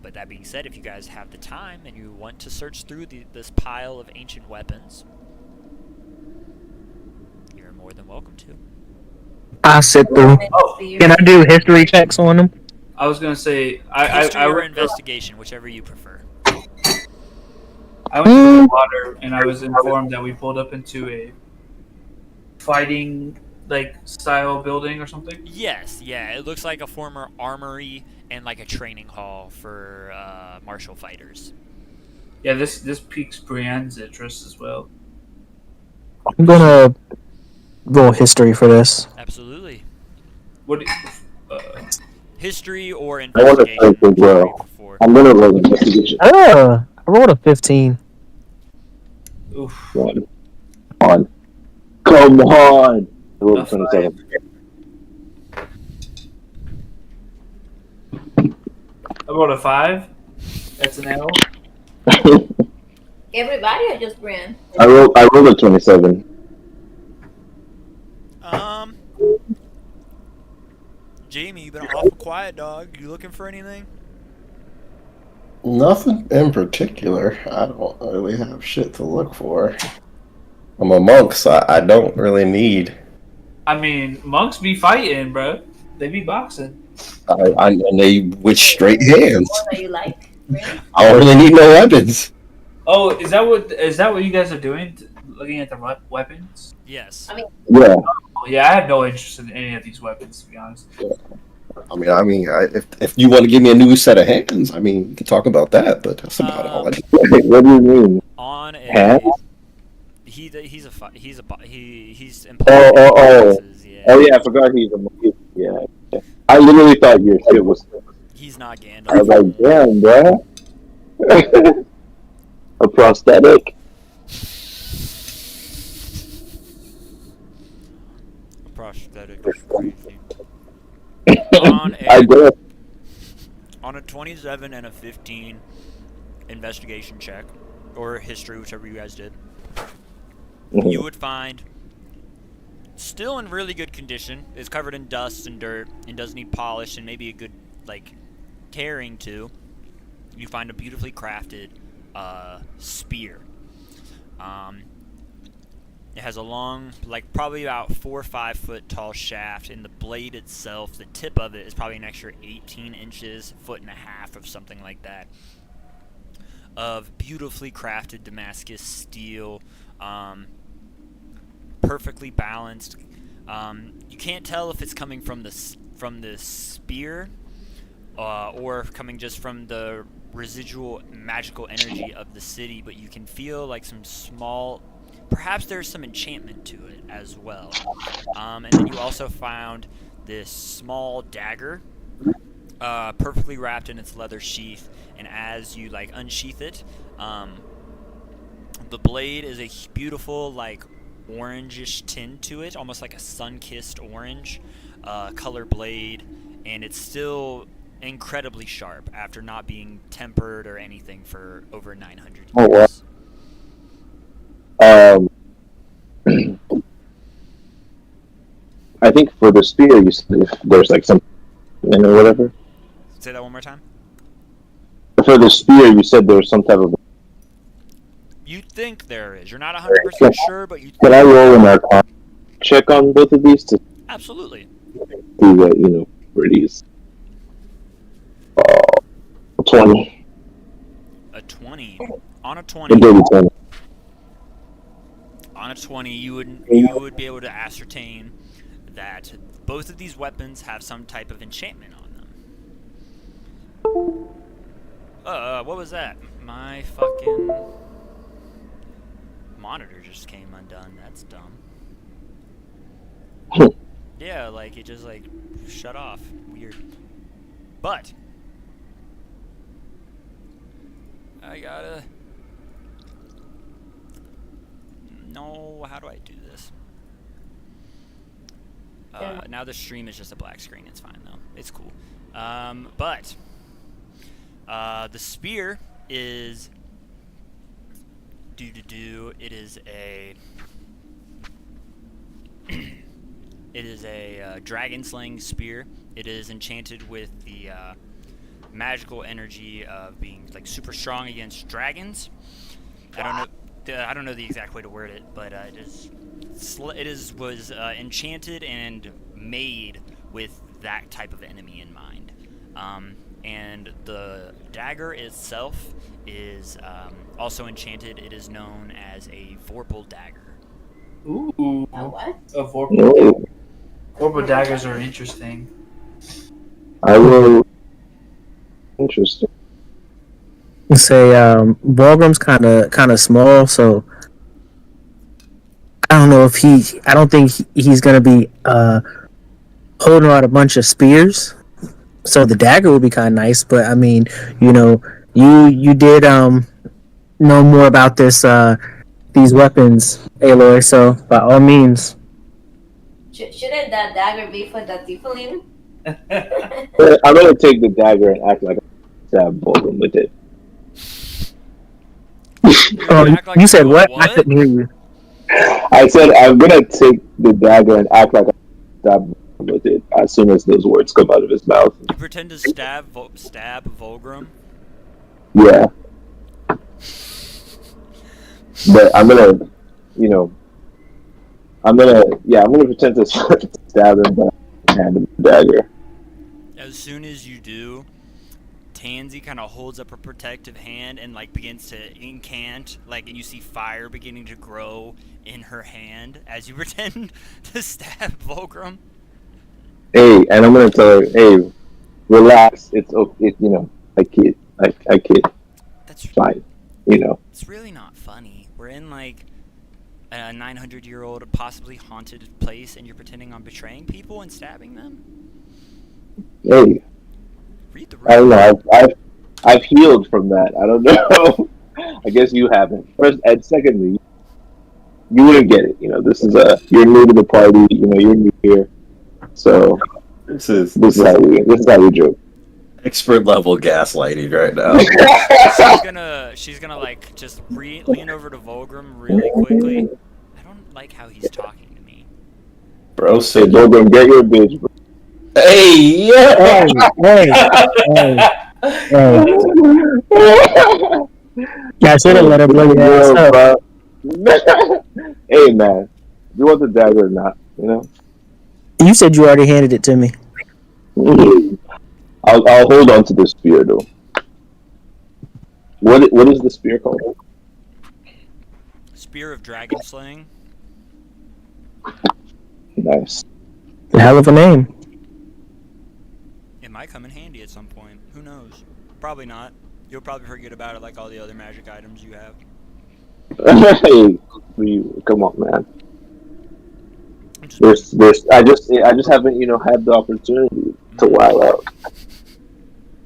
But that being said, if you guys have the time and you want to search through this pile of ancient weapons, you're more than welcome to. I sit through. Can I do history checks on them? I was gonna say History or went investigation, whichever you prefer. I went to the water and I was informed that we pulled up into a fighting style building or something. Yes, yeah, it looks like a former armory and like a training hall for martial fighters. Yeah, this piques Brienne's interest as well. I'm gonna roll history for this. Absolutely. What? Uh, History or I want to investigation. think as whichever you well. prefer. I'm gonna roll investigation. I rolled a 15. oof. Come on. Come on. I rolled a A 27. I rolled a 5. That's an L. Everybody or just Brian? I rolled a 27. Jamie, you been awful quiet, dog. You looking for anything? Nothing in particular. I don't really have shit to look for. I'm a monk, so I don't really need. I mean, monks be fighting, bro. They be boxing. And they with straight hands. What do you like, Brian? I don't really need no weapons. Oh, is that what you guys are doing? Looking at the weapons? Yes. I mean, Yeah. Oh, yeah, I have no interest in any of these weapons, to be honest. If you want to give me a new set of hands, I mean, we can talk about that. But that's about all. What do you mean? On a Hands? he's employed Oh. classes, yeah. Oh yeah, I forgot he's a monkey. Yeah. I literally thought your shit was. He's not Gandalf. I was like, damn, bro. A prosthetic. Prosthetic is crazy. on I a guess. on a 27 and a 15 investigation check or history, whichever you guys did, you would find still in really good condition. It's covered in dust and dirt and does need polish and maybe a good like caring to. You find a beautifully crafted spear. It has a long, like probably about 4 or 5 foot tall shaft, and the blade itself, the tip of it, is probably an extra 18 inches, foot and a half of something like that, of beautifully crafted Damascus steel, perfectly balanced. You can't tell if it's coming from the spear or coming just from the residual magical energy of the city, but you can feel like some small. Perhaps there's some enchantment to it as well. And then you also found this small dagger, perfectly wrapped in its leather sheath. And as you like unsheath it, the blade is a beautiful like orangish tint to it, almost like a sun-kissed orange color blade, and it's still incredibly sharp after not being tempered or anything for over 900 years. Oh, wow. I think for the spear, you said if there's like some or whatever. Say that one more time. For the spear, you said there's some type of. You think there is. You're not 100% sure, but you. Can I roll an arcana check on both of these to Absolutely. see what where it is? 20. A 20. On a A 20. dirty 20. On a 20, you would be able to ascertain that both of these weapons have some type of enchantment on them. What was that? My fucking monitor just came undone. That's dumb. Yeah, like it just like shut off. Weird. But I gotta. No, how do I do this? Now the stream is just a black screen. It's fine though. It's cool. But the spear is It is a it is a dragon slaying spear. It is enchanted with the magical energy of being like super strong against dragons. I don't know the exact way to word it, but was enchanted and made with that type of enemy in mind. And the dagger itself is also enchanted. It is known as a Vorpal dagger. Ooh. A what? A Vorpal. No. Vorpal daggers are interesting. I will Interesting. Say Volgram's kind of small, so I don't know if I don't think he's gonna be holding out a bunch of spears. So the dagger would be kind of nice, but I mean, you know, you did know more about these weapons, Aloy. So by all means, Shouldn't that dagger be for the tiefling? I'm gonna take the dagger and act like I stab Bolton with it. oh, Act like you said do what? I couldn't hear you. I said I'm gonna take the dagger and act like I stab Bolton with it as soon as those words come out of his mouth. You pretend to stab Volgrim? Yeah. But I'm gonna, you know, I'm gonna pretend to stab him, but hand him the dagger. As soon as you do, Tansy kind of holds up a protective hand and like begins to incant, like, and you see fire beginning to grow in her hand as you pretend to stab Volgrim. Hey, and I'm gonna tell her, hey, relax. It's okay. You know, I kid. I kid. That's Fine. You know. It's really not funny. We're in like a 900-year-old, possibly haunted place, and you're pretending on betraying people and stabbing them. Hey, Read the I don't room. know. I've healed from that. I don't know. I guess you haven't. First and secondly, you wouldn't get it. You know, you're new to the party. You know, you're new here, so This is how we joke. expert level gaslighting right now. She's gonna like just lean over to Volgrim really quickly. I don't like how he's talking to me. Bro Hey, said, Bogan, get your bitch. Bro. hey, yeah! Yeah, I should have let her blow your ass up. Hey, man, you want the dagger or not? You know. You said you already handed it to me. I'll hold on to the spear though. What is the spear called? Spear of Dragon Slaying. Nice. A hell of a name. It might come in handy at some point. Who knows? Probably not. You'll probably forget about it like all the other magic items you have. Hey, come on, man. I just haven't had the opportunity to wow out.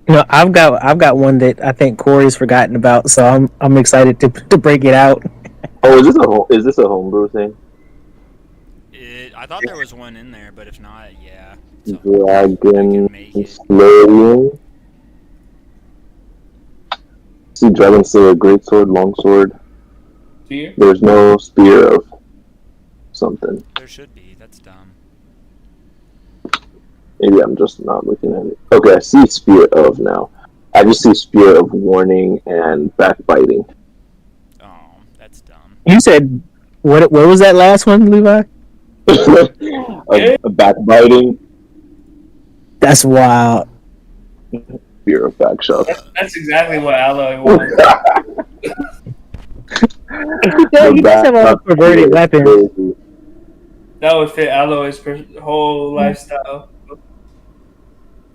You know, I've got one that I think Corey's forgotten about, so I'm excited to break it out. Oh, is this a homebrew thing? I thought there was one in there, but if not, yeah. So, Dragon make it. Slaying. See, Dragon Slayer, greatsword, longsword. Spear? There's no spear of something. There should be. That's dumb. Maybe I'm just not looking at it. Okay, I see spear of now. I just see spear of warning and backbiting. Oh, that's dumb. You said what was that last one, Levi? a backbiting, That's wild. spear of back shot. That's exactly what Alloy wants. You guys have all perverted weapons. That would fit Alloy's whole lifestyle.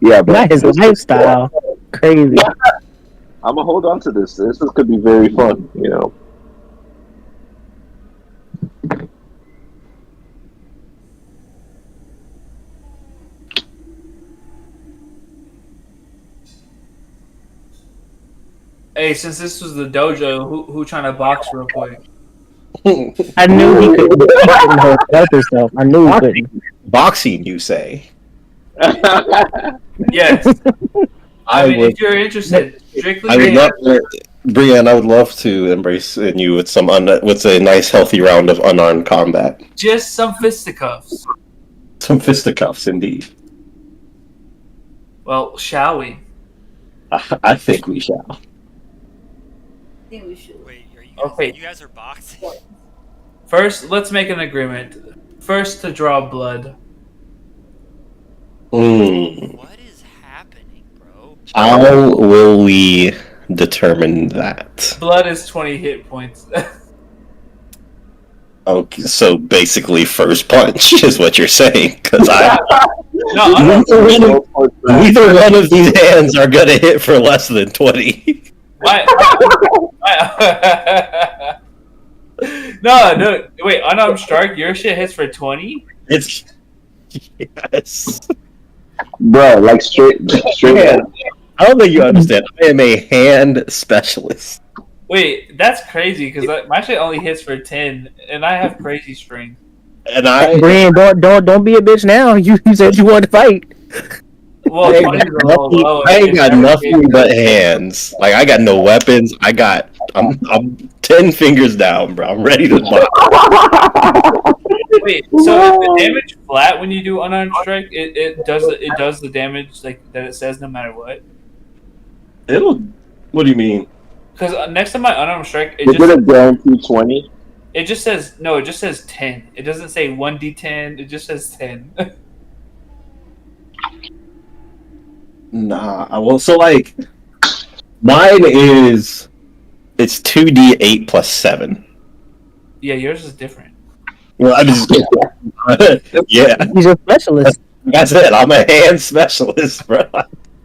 Yeah, but Not his lifestyle. Crazy. I'm gonna hold on to this. This could be very fun, you know. Hey, since this was the dojo, who trying to box real quick? I knew he couldn't help himself. I knew he couldn't. Boxing, you say? Yes. I mean, if you're interested, strictly. I would love to, Brienne. I would love to embrace you with with a nice, healthy round of unarmed combat. Just some fisticuffs. Some fisticuffs, indeed. Well, shall we? I think we shall. I think we should. Wait, are you guys, Okay. you guys are boxing? First, let's make an agreement. First to draw blood. What is happening, bro? How will we determine that? Blood is 20 hit points. Okay, so basically, first punch is what you're saying. Because No, I'm neither one of these hands are gonna hit for less than 20. No, wait, unarmed strike, your shit hits for 20? It's yes. Bro, like straight. Yeah. I don't think you understand. I am a hand specialist. Wait, that's crazy, because my shit only hits for 10, and I have crazy strength. And I Brian, don't be a bitch now. You said you wanted to fight. Well, 20 is a little low. I ain't got nothing but hands. Like I got no weapons. I'm 10 fingers down, bro. I'm ready to buy. Wait, so is the damage flat when you do unarmed strike? It does the damage like that it says no matter what? What do you mean? Because next to my unarmed strike, Is it a guarantee 20? it just says 10. It doesn't say 1d10. It just says 10. Nah. Well, so like, mine is it's 2d8 plus 7. Yeah, yours is different. Well, I'm just yeah. He's a specialist. Like I said, I'm a hand specialist, bro.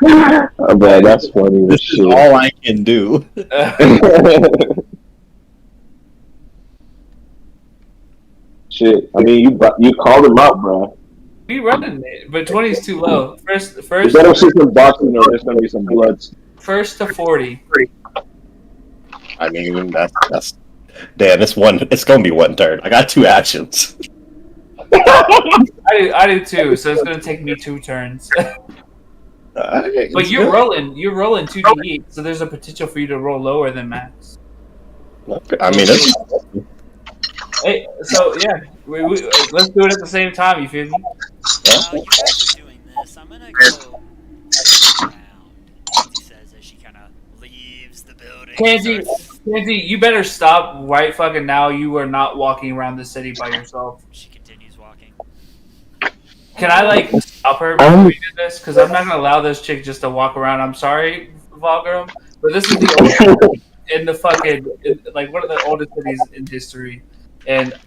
Oh, man, that's funny. This is all I can do. Shit, I mean, you called him out, bro. We running it, but 20 is too low. First You better see some boxing or there's gonna be some bloods. first to 40. I mean, that's damn. It's gonna be one turn. I got 2 actions. I do too, so it's gonna take me 2 turns. But you're rolling 2d8, so there's a potential for you to roll lower than max. I mean, it's, Hey, so yeah, let's do it at the same time. You feel me? While you guys are doing this, I'm gonna go around. He says as she kind of leaves the building. Tansy, you better stop right fucking now. You are not walking around the city by yourself. She continues walking. Can I stop her before we do this? Because I'm not gonna allow this chick just to walk around. I'm sorry, Volgrim, but this is the oldest in the fucking one of the oldest cities in history, and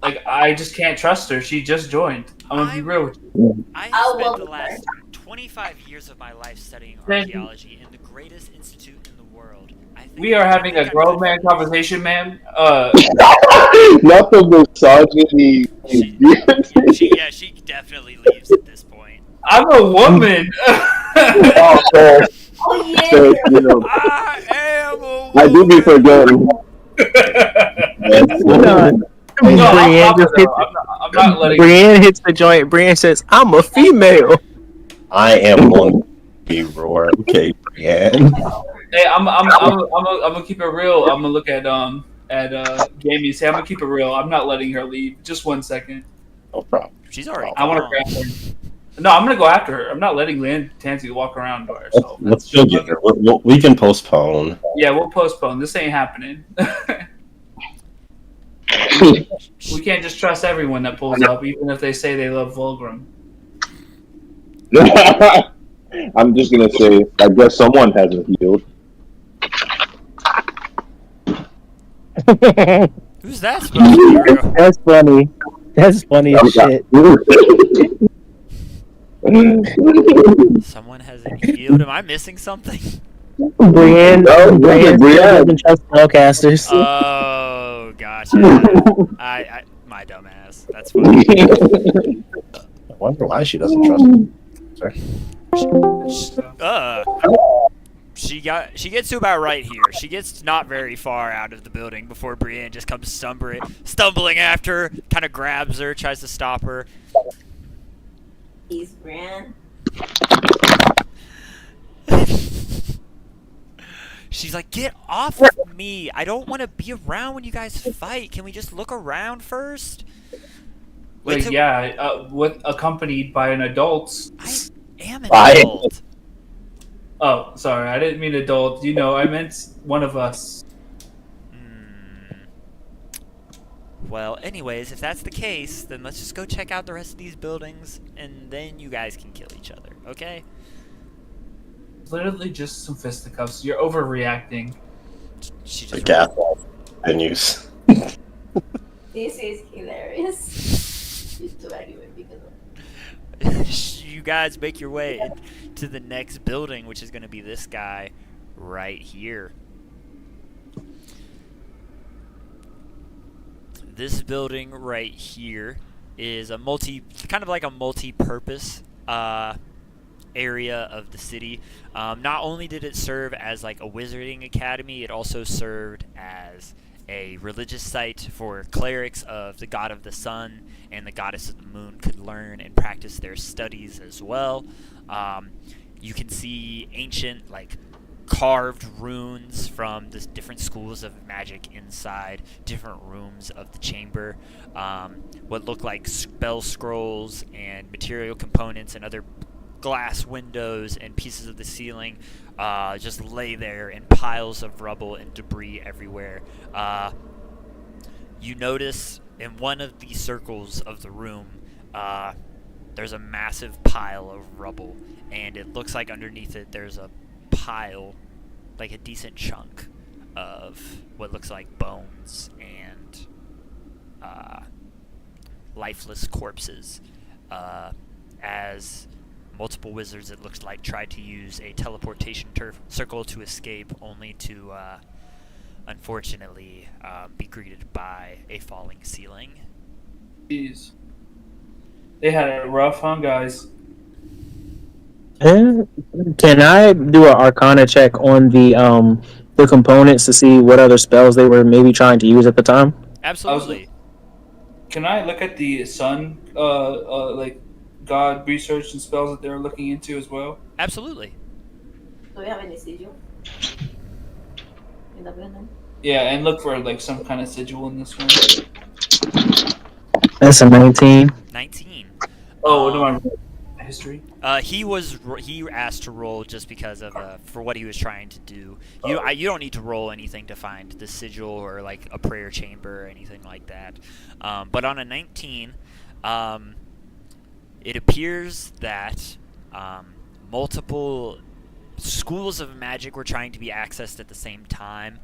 I just can't trust her. She just joined. I'm gonna be real with you. I I'll have spent walk the with last 25 years of my life studying Thank you. archaeology in the greatest institute in the world. I think We are having a grown man conversation, ma'am. Not the misogyny. She definitely leaves at this point. I'm a woman. Oh, so, Oh yeah. so, you know, I am a I do be forgetting. No, Brienne I'm just hits, I'm not letting. Brienne hits the joint. Brienne says, "I'm a female." I am going to be roar. Okay, Brienne. Hey, I'm gonna keep it real. I'm gonna look at Jamie. Say I'm gonna keep it real. I'm not letting her leave. Just 1 second. No problem. She's already I want to gone. grab her. No, I'm gonna go after her. I'm not letting Lynn Tansy walk around by herself. Let's still get her. We can postpone. Yeah, we'll postpone. This ain't happening. We can't just trust everyone that pulls up, even if they say they love Volgrim. I'm just gonna say, I guess someone hasn't healed. Who's that supposed to be, bro? That's funny. That's funny as shit. Someone hasn't healed. Am I missing something? Brienne Brienne. doesn't trust spellcasters. Oh, gotcha. My dumbass. That's funny. I wonder why she doesn't trust me. She gets to about right here. She gets not very far out of the building before Brienne just comes stumbling after her, kind of grabs her, tries to stop her. He's Brienne. She's like, "Get off of me! I don't want to be around when you guys fight. Can we just look around first?" Wait till- with accompanied by an adult. I am an I- adult. Oh, sorry, I didn't mean adult. You know, I meant one of us. Well, anyways, if that's the case, then let's just go check out the rest of these buildings, and then you guys can kill each other, okay? Literally just some fisticuffs. You're overreacting. She The just gas continues. This is hilarious. You two anyway because of You guys make your way to the next building, which is going to be this guy right here. This building right here is a kind of like a multi-purpose area of the city. Not only did it serve as like a wizarding academy, it also served as a religious site for clerics of the god of the sun and the goddess of the moon could learn and practice their studies as well. You can see ancient like carved runes from the different schools of magic inside different rooms of the chamber. What look like spell scrolls and material components and other glass windows and pieces of the ceiling just lay there in piles of rubble and debris everywhere. You notice in one of the circles of the room there's a massive pile of rubble, and it looks like underneath it there's a pile, like a decent chunk of what looks like bones and lifeless corpses, as multiple wizards, it looks like, tried to use a teleportation circle to escape, only to unfortunately be greeted by a falling ceiling. Jeez. They had it rough, huh, guys? Can I do an Arcana check on the components to see what other spells they were maybe trying to use at the time? Absolutely. Can I look at the sun, like god research and spells that they were looking into as well? Absolutely. do we have any sigil? In the building? Yeah, and look for like some kind of sigil in this one. That's a 19. 19. Oh, what am I? History. He asked to roll just because of for what he was trying to do. You don't need to roll anything to find the sigil or like a prayer chamber or anything like that. But on a 19, it appears that multiple schools of magic were trying to be accessed at the same time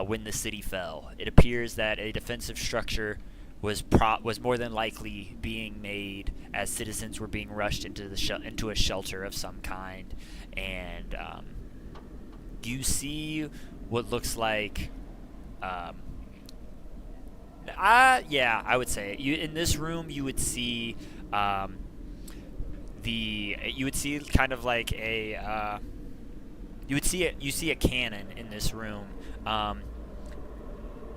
when the city fell. It appears that a defensive structure was more than likely being made as citizens were being rushed into into a shelter of some kind, and you see what looks like, I would say in this room you would see you would see kind of like a you see a cannon in this room,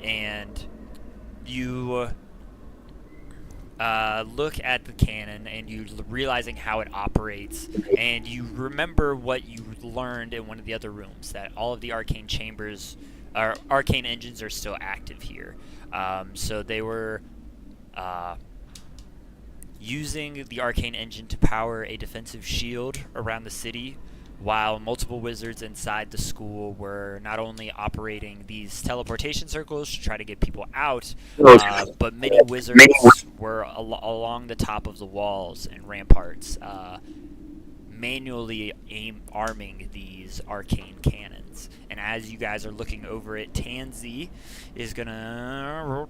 and you look at the cannon and you realizing how it operates, and you remember what you learned in one of the other rooms, that all of the arcane chambers or arcane engines are still active here. So they were using the arcane engine to power a defensive shield around the city, while multiple wizards inside the school were not only operating these teleportation circles to try to get people out, but many wizards were along the top of the walls and ramparts, manually arming these arcane cannons. And as you guys are looking over it, Tansy is gonna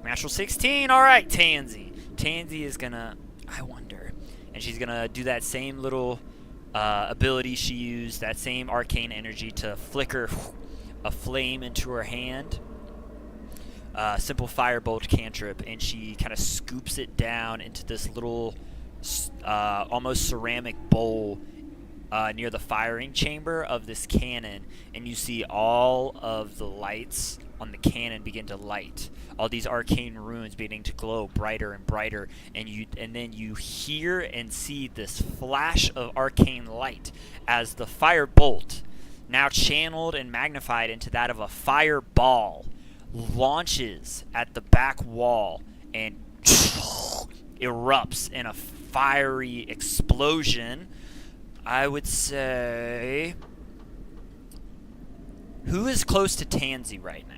natural 16. All right, Tansy is gonna, I wonder, and she's gonna do that same little ability she used, that same arcane energy, to flicker a flame into her hand. Simple firebolt cantrip, and she kind of scoops it down into this little almost ceramic bowl near the firing chamber of this cannon, and you see all of the lights on the cannon begin to light, all these arcane runes beginning to glow brighter and brighter, and then you hear and see this flash of arcane light as the firebolt, now channeled and magnified into that of a fireball, launches at the back wall and erupts in a fiery explosion. I would say, who is close to Tansy right now?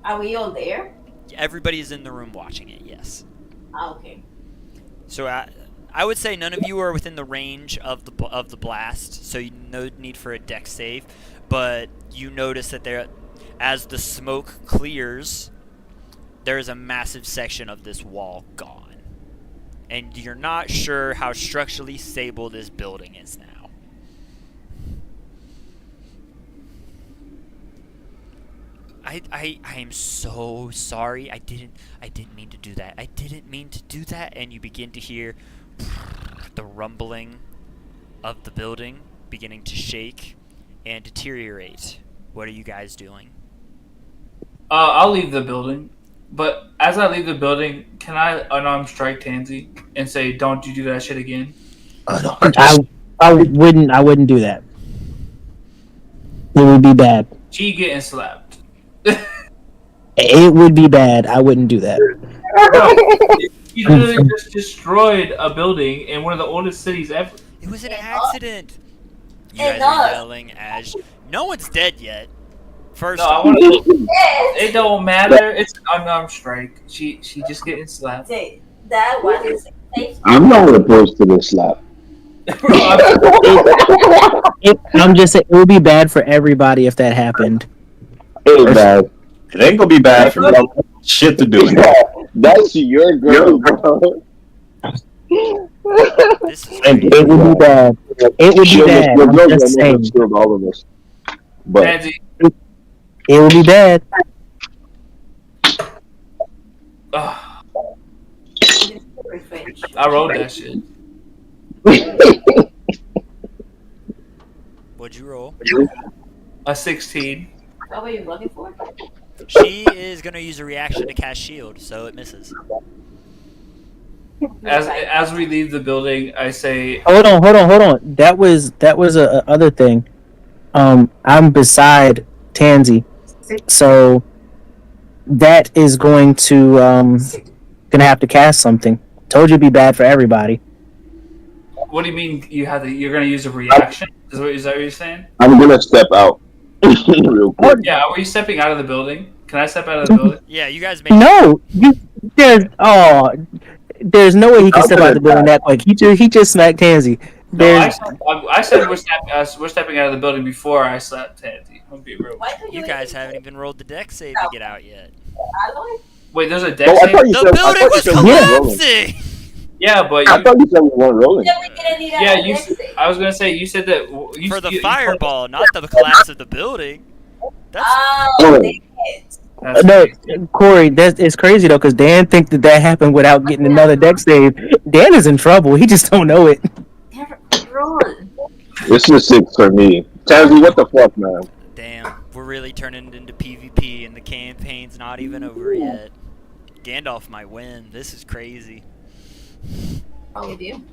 Are we all there? Everybody's in the room watching it, yes. Okay. So I would say none of you are within the range of the blast, so no need for a dex save. But you notice that as the smoke clears, there is a massive section of this wall gone. And you're not sure how structurally stable this building is now. I am so sorry. I didn't mean to do that. I didn't mean to do that. And you begin to hear the rumbling of the building beginning to shake and deteriorate. What are you guys doing? I'll leave the building, but as I leave the building, can I unarmed strike Tansy and say, "Don't you do that shit again"? I wouldn't do that. It would be bad. She getting slapped. It would be bad. I wouldn't do that. You literally just destroyed a building in one of the oldest cities ever. It was an accident. You It guys are does. yelling as no one's dead yet. First No, I off, want to. Yes. It don't matter. It's an unarmed strike. She just getting slapped. That was safe. I'm not opposed to this slap. I'm just saying, it would be bad for everybody if that happened. Hey, man. It ain't gonna be bad for me. Shit to do. That's your girl, bro. this is And It would be bad. It would be bad. Your I'm girl just gonna saying. shield all of us. But Tansy, It would be bad. I wrote that shit. What'd you roll? A 16. What were you looking for? She is gonna use a reaction to cast shield, so it misses. As we leave the building, I say, Hold on. That was a other thing. I'm beside Tansy, so that is going to gonna have to cast something. Told you it'd be bad for everybody. "What do you mean you have to? You're gonna use a reaction? Is that what you're saying?" I'm gonna step out real quick. Yeah. Are you stepping out of the building? Can I step out of the building? Yeah, you guys made No, there's no way he can step out the building that quick. He just smacked Tansy. No, I There's said we're stepping out of the building before I slapped Tansy. I'm be real. Why do you guys haven't even rolled the deck save to get out yet. Wait, there's a deck Oh, I save? thought you The said, building was we weren't rolling. collapsing! Yeah, but I thought you said we weren't rolling. Yeah, we didn't need yeah, a you. deck save. I was gonna say you said that you, For the you- fireball, not the collapse of the building. That's Oh, Oh. dang it. That's no, crazy. Corey. It's crazy though, because Dan think that happened without getting another deck save. Dan is in trouble. He just don't know it. Never roll. This is 6 for me. Tansy, what the fuck, man? damn. We're really turning it into PvP, and the campaign's not even over yet. Gandalf might win. This is crazy. Wrong with you?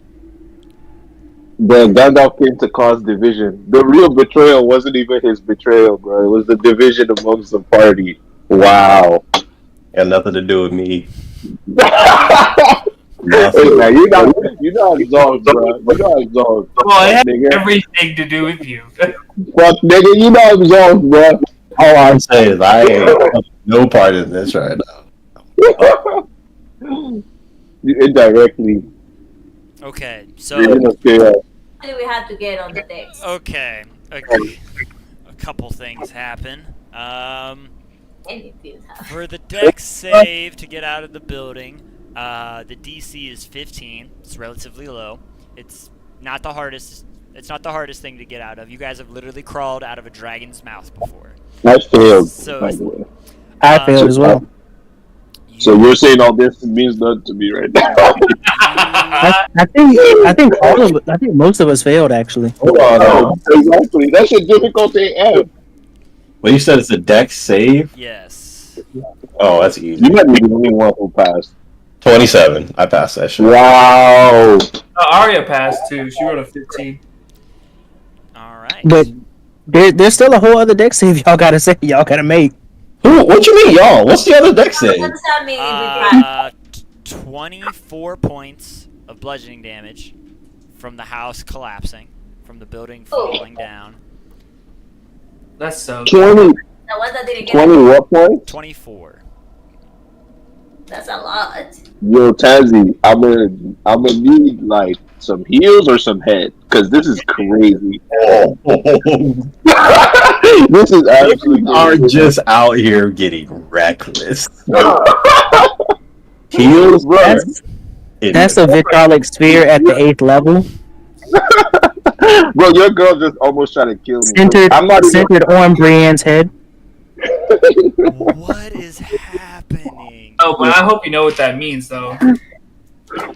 The Gandalf came to cause division. The real betrayal wasn't even his betrayal, bro. It was the division amongst the party. Wow. Got nothing to do with me. Hey, man, you not absolved, bro. You not absolved. Well, it had Nigga. everything to do with you. Fuck, nigga, you not absolved, bro. All I'm saying is I ain't no part in this right now. Indirectly, Okay, you're so gonna chaos. What do we have to get on the decks? okay, a couple things happen. Anything happen. For the deck save to get out of the building, the DC is 15. It's relatively low. It's not the hardest. It's not the hardest thing to get out of. You guys have literally crawled out of a dragon's mouth before. I failed, So- by the way. I failed as well. So you're saying all this means nothing to me right now? I think most of us failed actually. Hold on, exactly. That's a difficult AF. Well, you said it's a deck save? Yes. Oh, that's easy. You might be the only one who passed. 27. I passed that shit. Wow. Arya passed too. She wrote a 15. All right. But there's still a whole other deck save y'all gotta make. Who? What you mean, y'all? What's the other deck What save? does that mean? We tried? 24 points of bludgeoning damage from the house collapsing, from the building Oh. falling down. That's so. 20, The one that didn't get 20 what points? 24. That's a lot. Yo, Tansy, I'm gonna need like some heels or some head, cause this is crazy. Oh. This is absolutely are just out here getting reckless. Heels, Bro. That's a vitrolic sphere at the 8th level, Bro, your girl just almost tried to kill me. centered I'm not even. centered on Brienne's head. What is happening? Oh, but I hope you know what that means, though. I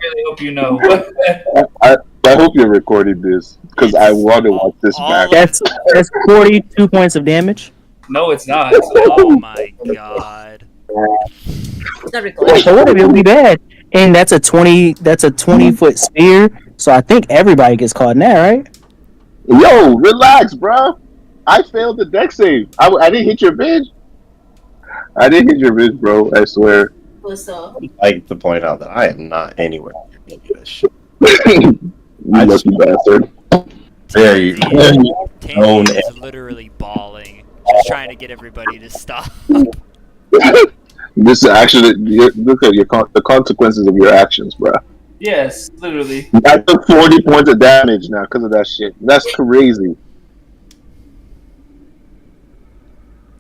really hope you know. I hope you're recording this because I want to watch this back. That's 42 points of damage. No, it's not. Oh my god. It's not recording. So what if it'll be bad? And that's a 20-foot sphere. So I think everybody gets caught in that, right? Yo, relax, bro. I failed the deck save. I didn't hit your bitch. I didn't hit your bitch, bro. I swear. Also, I like to point out that I am not anywhere near this shit. You lucky bastard. Very, very known. Tandy is literally bawling, just trying to get everybody to stop. This is actually look at the consequences of your actions, bro. Yes, literally. I took 40 points of damage now because of that shit. That's crazy.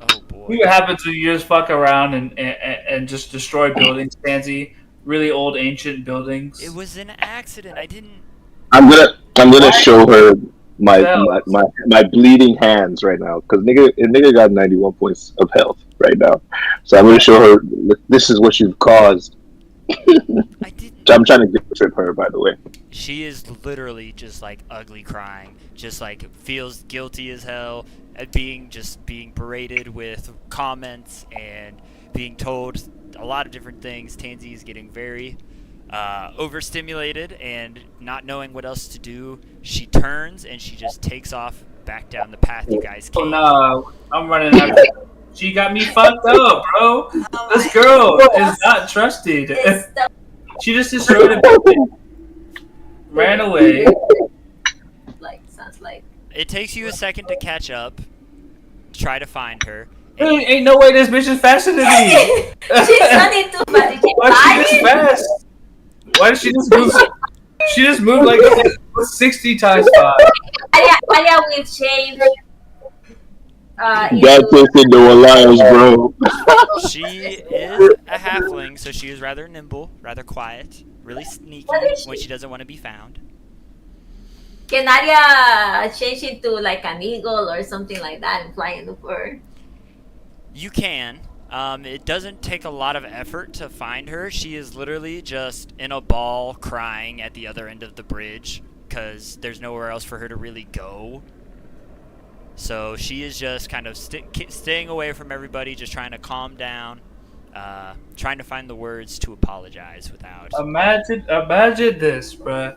Oh boy. See what happens when you just fuck around and just destroy buildings, Pansy. Really old, ancient buildings. It was an accident. I didn't. I'm gonna show her my bleeding hands right now because nigga got 91 points of health right now. So I'm gonna show her this is what you've caused. I didn't. I'm trying to guilt trip her, by the way. She is literally just like ugly crying, just like feels guilty as hell at being berated with comments and being told a lot of different things. Tansy is getting very overstimulated and not knowing what else to do. She turns and she just takes off back down the path you guys Oh came. no, I'm running out. She got me fucked up, bro. This girl is not trusted. it's the She just destroyed a building. Ran away. sounds like It takes you a second to catch up, try to find her. Ain't no way this bitch is faster than me. she's running too fast. Why is she this fast? Why did she just move? She just moved like 60 times fast. Alia will change. That takes into alliance, bro. She is a halfling, so she is rather nimble, rather quiet, really sneaky What is she? when she doesn't want to be found. Can Aria change into like an eagle or something like that and fly in the bird? You can. It doesn't take a lot of effort to find her. She is literally just in a ball crying at the other end of the bridge because there's nowhere else for her to really go. So she is just kind of staying away from everybody, just trying to calm down, trying to find the words to apologize without. Imagine this, bruh.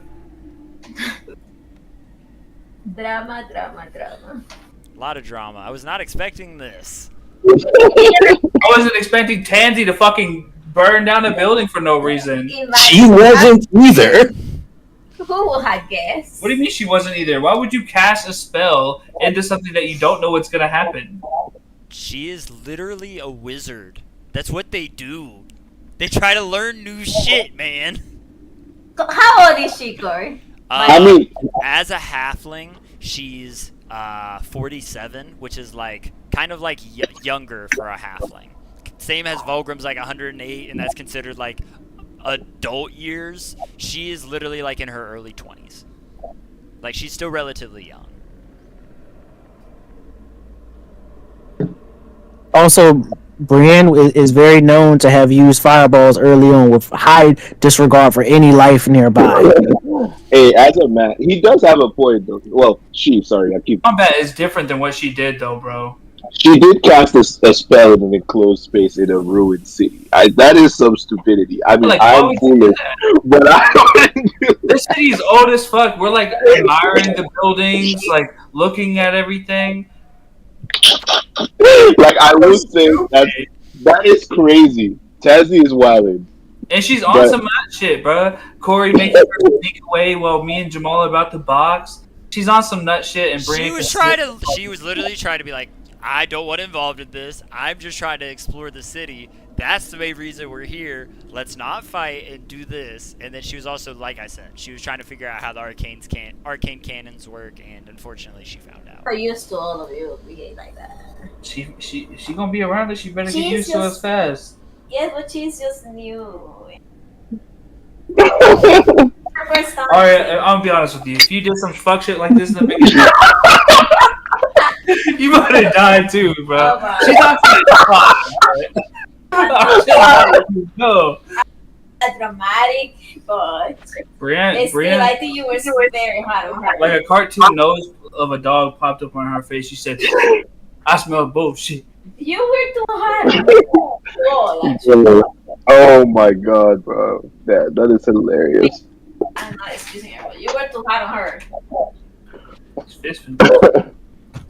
Drama. A lot of drama. I was not expecting this. I wasn't expecting Tansy to fucking burn down a building for no reason. She wasn't either. Who would have guessed? What do you mean she wasn't either? Why would you cast a spell into something that you don't know what's gonna happen? She is literally a wizard. That's what they do. They try to learn new shit, man. How old is she, Corey? I mean, As a halfling, she's 47, which is like kind of like younger for a halfling. Same as Volgrim's like 108, and that's considered like adult years. She is literally like in her early 20s. Like she's still relatively young. Also, Brienne is very known to have used fireballs early on with high disregard for any life nearby. hey, as a man, he does have a point, though. Well, Combat is different than what she did, though, bro. She did cast a spell in an enclosed space in a ruined city. That is some stupidity. I mean, Like, why I'm would you do foolish, but I wouldn't do This city is old as fuck. We're like admiring the buildings, like looking at everything. Like, I would say that is crazy. Tazzy is wilding. And she's on But- some mad shit, bro. Corey making her sneak away while me and Jamal are about to box. She's on some nut shit and She was literally trying to be like, I don't want involved in this. I'm just trying to explore the city. That's the main reason we're here. Let's not fight and do this. And then she was also, like I said, she was trying to figure out how the arcane cannons work, and unfortunately she found out. We're used to all of you behave like that. She gonna be around us. She better get She's used to us just- fast. Yes, but she's just new. Her first time. All right, I'm gonna be honest with you. If you did some fuck shit like this in the beginning, you might have died too, bro. Oh my. She's not no, Dramatic, but Brienne, still, I think you were so very hard on her. like a cartoon nose of a dog popped up on her face. She said, "I smell bullshit." You were too hard. Oh, Oh my god, bro. That is hilarious. I'm not excusing her, but you were too hard on her.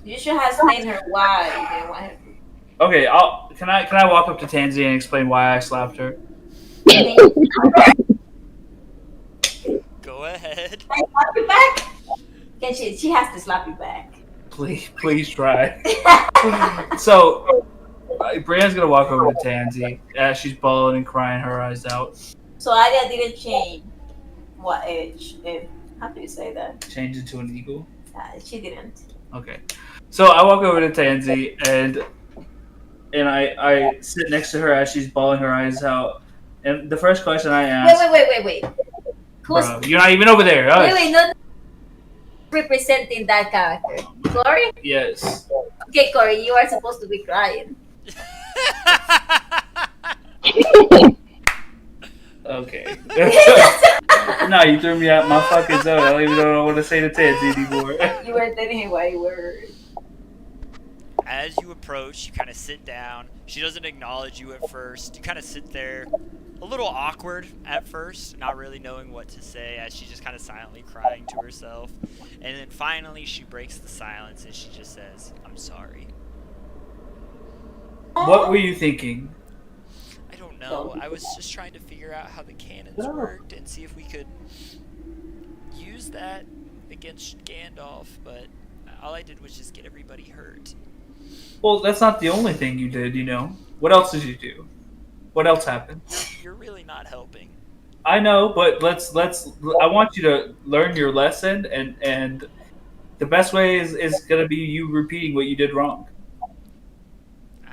You should have explained her why you didn't want her to. Okay, can I walk up to Tansy and explain why I slapped her? Go ahead. Can I slap you back? Can she has to slap you back. Please try. So, Brienne's gonna walk over to Tansy as she's bawling and crying her eyes out. So Aria didn't change what age. How do you say that? Change into an eagle. She didn't. Okay. So I walk over to Tansy and I sit next to her as she's bawling her eyes out. And the first question I ask, Wait. Who's bro, you're not even over there. wait, not representing that character. Corey? Yes. Okay, Corey, you are supposed to be crying. Okay. No, you threw me out my fucking zone. I don't even know what to say to Tansy anymore. You were telling him why you were. As you approach, you kind of sit down. She doesn't acknowledge you at first. You kind of sit there, a little awkward at first, not really knowing what to say, as she's just kind of silently crying to herself. And then finally, she breaks the silence and she just says, "I'm sorry." What were you thinking? I don't know. I was just trying to figure out how the cannons worked and see if we could use that against Gandalf, but all I did was just get everybody hurt. Well, that's not the only thing you did, you know. What else did you do? What else happened? You're really not helping. I know, but let's I want you to learn your lesson, and the best way is going to be you repeating what you did wrong.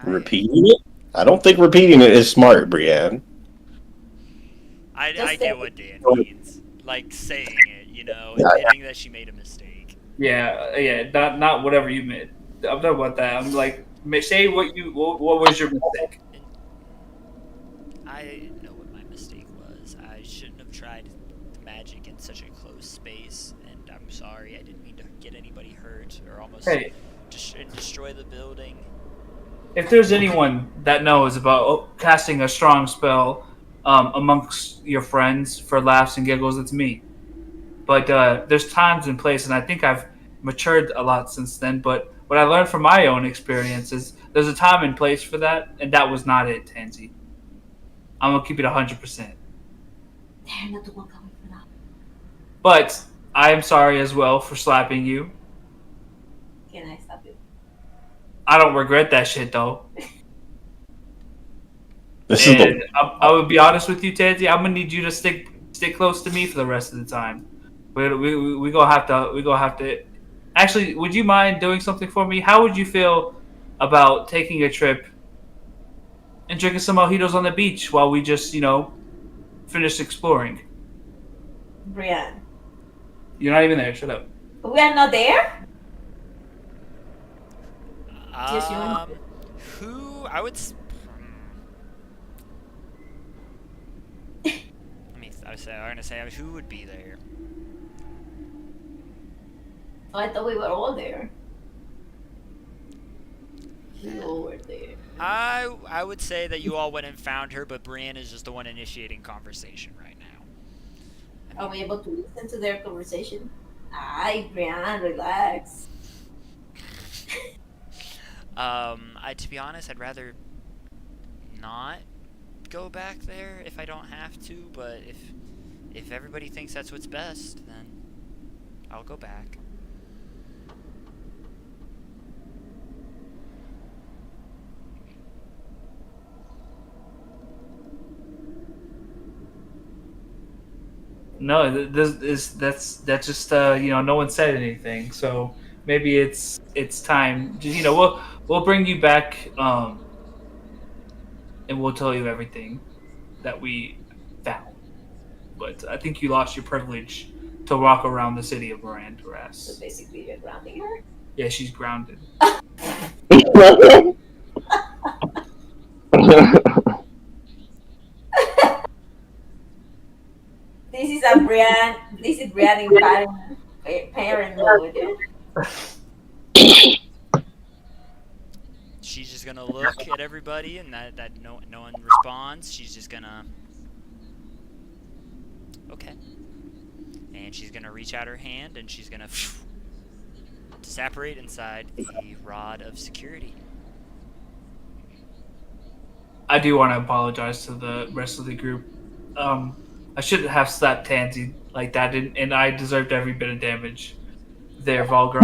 Repeating it? I don't think repeating it is smart, Brienne. I Just get say- what Dan means. Like saying it, you know, admitting that she made a mistake. Yeah, not whatever you meant. I'm talking about that. I'm like, say what was your mistake? I know what my mistake was. I shouldn't have tried magic in such a close space, and I'm sorry. I didn't mean to get anybody hurt or almost Hey, destroy the building. if there's anyone that knows about casting a strong spell amongst your friends for laughs and giggles, it's me. But there's times and place, and I think I've matured a lot since then. But what I learned from my own experience is there's a time and place for that, and that was not it, Tansy. I'm gonna keep it 100%. They're not the one coming for that. But I am sorry as well for slapping you. Can I stop you? I don't regret that shit though. This is And the, I would be honest with you, Tansy. I'm gonna need you to stick close to me for the rest of the time. We gonna have to. Actually, would you mind doing something for me? How would you feel about taking a trip and drinking some mojitos on the beach while we just, finish exploring? Brian. You're not even there. Shut up. We are not there? Just you and- Who I would. I'm gonna say who would be there. Oh, I thought we were all there. We all were there. I would say that you all went and found her, but Brienne is just the one initiating conversation right now. Are we able to listen to their conversation? Aye, Brian, relax. To be honest, I'd rather not go back there if I don't have to. But if everybody thinks that's what's best, then I'll go back. No, that's just no one said anything, so maybe it's time. We'll bring you back, and we'll tell you everything that we found. But I think you lost your privilege to walk around the city of So Rantaras. basically, you're grounding her. Yeah, she's grounded. This is a Brian. This is Brian in parent mode. She's just gonna look at everybody, and that no one responds. She's just gonna. Okay. And she's gonna reach out her hand, and she's gonna separate inside the rod of security. I do want to apologize to the rest of the group. I shouldn't have slapped Tansy like that, and I deserved every bit of damage. They're vulgar.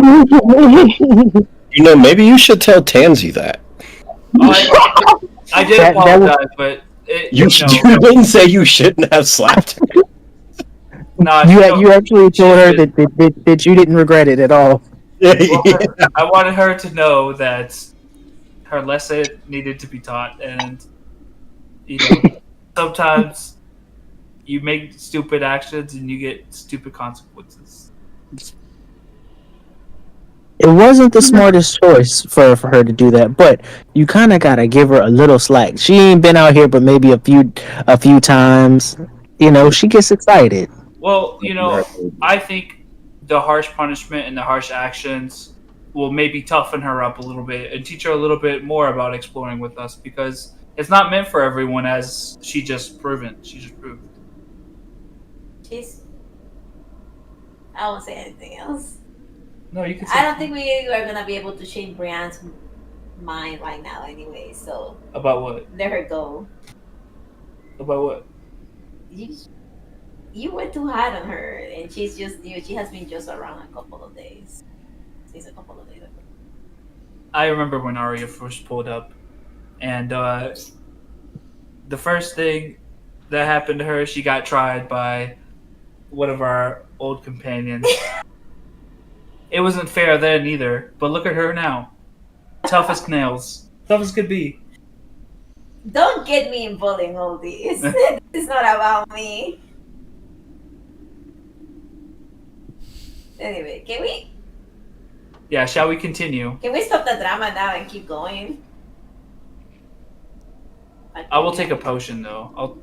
You know, maybe you should tell Tansy that. I did That was- apologize, but You didn't say you shouldn't have slapped her. no, You actually told her that you didn't regret it at all. I wanted her to know that her lesson needed to be taught, and sometimes you make stupid actions and you get stupid consequences. It wasn't the smartest choice for her to do that, but you kind of gotta give her a little slack. She ain't been out here, but maybe a few times. She gets excited. Well, I think the harsh punishment and the harsh actions will maybe toughen her up a little bit and teach her a little bit more about exploring with us, because it's not meant for everyone, as she just proved. I won't say anything else. No, you can. I don't think we are gonna be able to change Brianne's mind right now, anyway. So About what? let her go. About what? You were too hard on her, and she's just she has been just around a couple of days. Since a couple of days ago. I remember when Arya first pulled up, and the first thing that happened to her, she got tried by one of our old companions. It wasn't fair then either, but look at her now. Tough as nails. Tough as could be. Don't get me involved in all this. It's not about me. Anyway, Yeah, shall we continue? can we stop the drama now and keep going? I will take a potion though.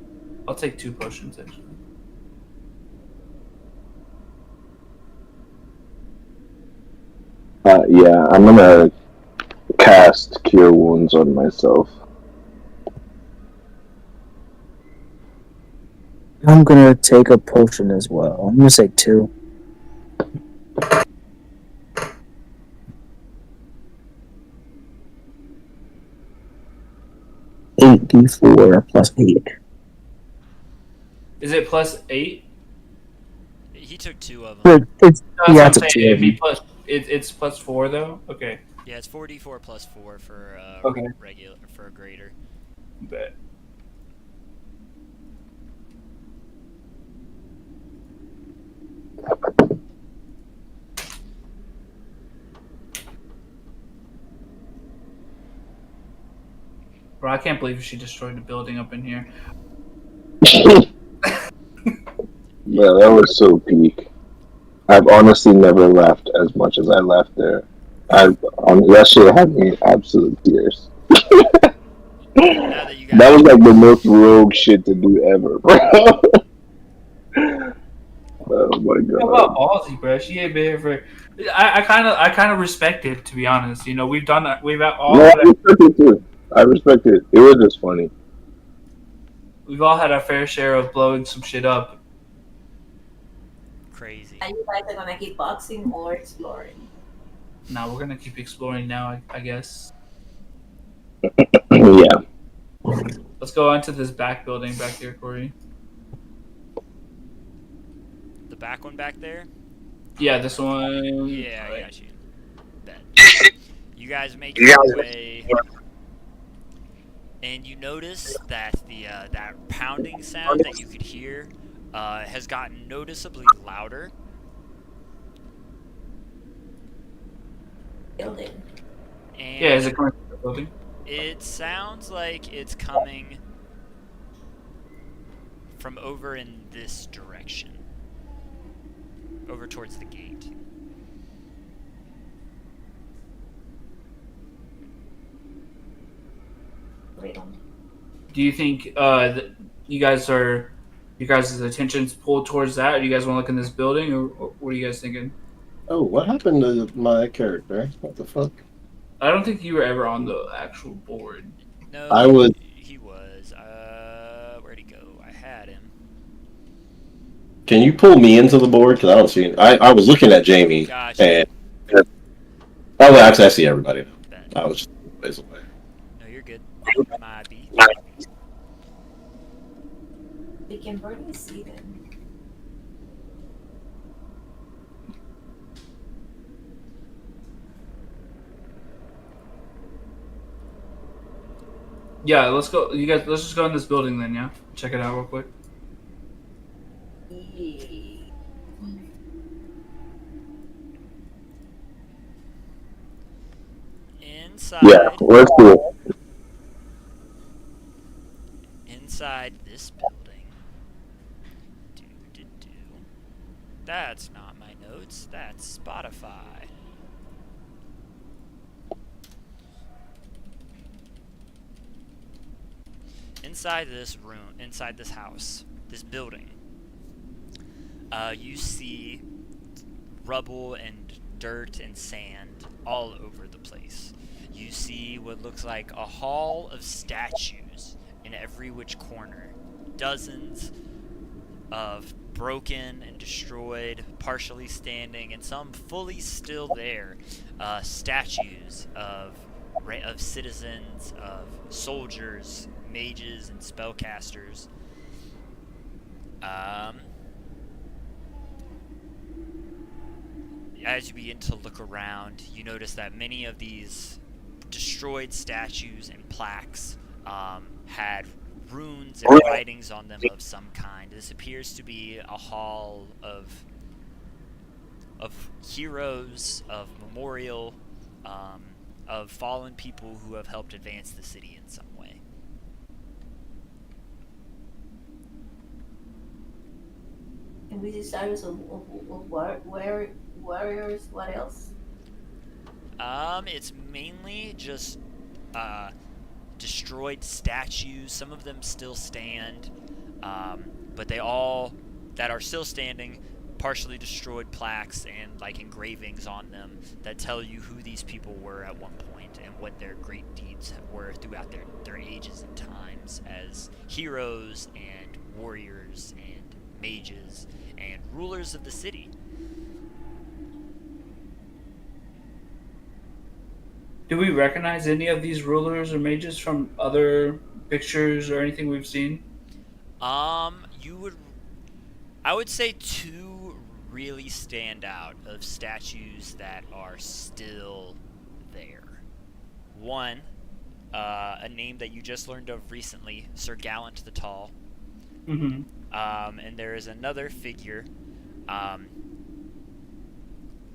I'll take 2 potions actually. Yeah, I'm gonna cast Cure Wounds on myself. I'm gonna take a potion as well. I'm gonna say 2. $8d4 plus 8. Is it plus 8? He took 2 of them. It's No, yeah, that's it's what I'm a saying. 2. It'd be it's plus 4 though. Okay. Yeah, it's 4d4 plus 4 for Okay. regular for a greater. Bet. Bro, I can't believe she destroyed the building up in here. Yeah, that was so peak. I've honestly never laughed as much as I laughed there. That shit had me in absolute tears. Now that you guys That was like the most rogue shit to do ever, bro. Oh my How about god. Ballsy, bro? She ain't been here for. I kind of respect it, to be honest. We've done that. We've all No, had I respect it too. I respect it. It was just funny. we've all had our fair share of blowing some shit up. crazy. Are you guys are gonna keep boxing or exploring? Now we're gonna keep exploring now, I guess. Yeah. Let's go on to this back building back here, Corey. The back one back there? Yeah, this one. Yeah, I Right. got you. Bet. You guys make your way, and you notice that the that pounding sound that you could hear has gotten noticeably louder. Building. And Yeah, is it coming from the building? it sounds like it's coming from over in this direction. Over towards the gate. Wait on. Do you think you guys' attention's pulled towards that? Or do you guys want to look in this building, or what are you guys thinking? Oh, what happened to my character? What the fuck? I don't think you were ever on the actual board. No, I was- he was. Where'd he go? I had him. Can you pull me into the board? Because I don't see it. I was looking at Jamie. Gotcha. And oh, well, actually, I see everybody. Bet. I was just ways away. No, you're good. Might be. We can barely see them. Yeah, let's go. You guys, let's just go in this building then. Yeah, check it out real quick. Inside. Yeah, let's do it. Inside this building. Do. That's not my notes. That's Spotify. Inside this room, inside this house, this building, you see rubble and dirt and sand all over the place. You see what looks like a hall of statues in every which corner. Dozens of broken and destroyed, partially standing, and some fully still there, statues of citizens, of soldiers, mages, and spellcasters. As you begin to look around, you notice that many of these destroyed statues and plaques had runes and writings on them of some kind. This appears to be a hall of heroes, of memorial, of fallen people who have helped advance the city in some way. And we decided of warriors. What else? It's mainly just destroyed statues. Some of them still stand, but they all that are still standing, partially destroyed plaques and like engravings on them that tell you who these people were at one point and what their great deeds were throughout their ages and times as heroes and warriors and mages and rulers of the city. Do we recognize any of these rulers or mages from other pictures or anything we've seen? I would say two really stand out of statues that are still there. One, a name that you just learned of recently, Sir Gallant the Tall. Mm-hmm. And there is another figure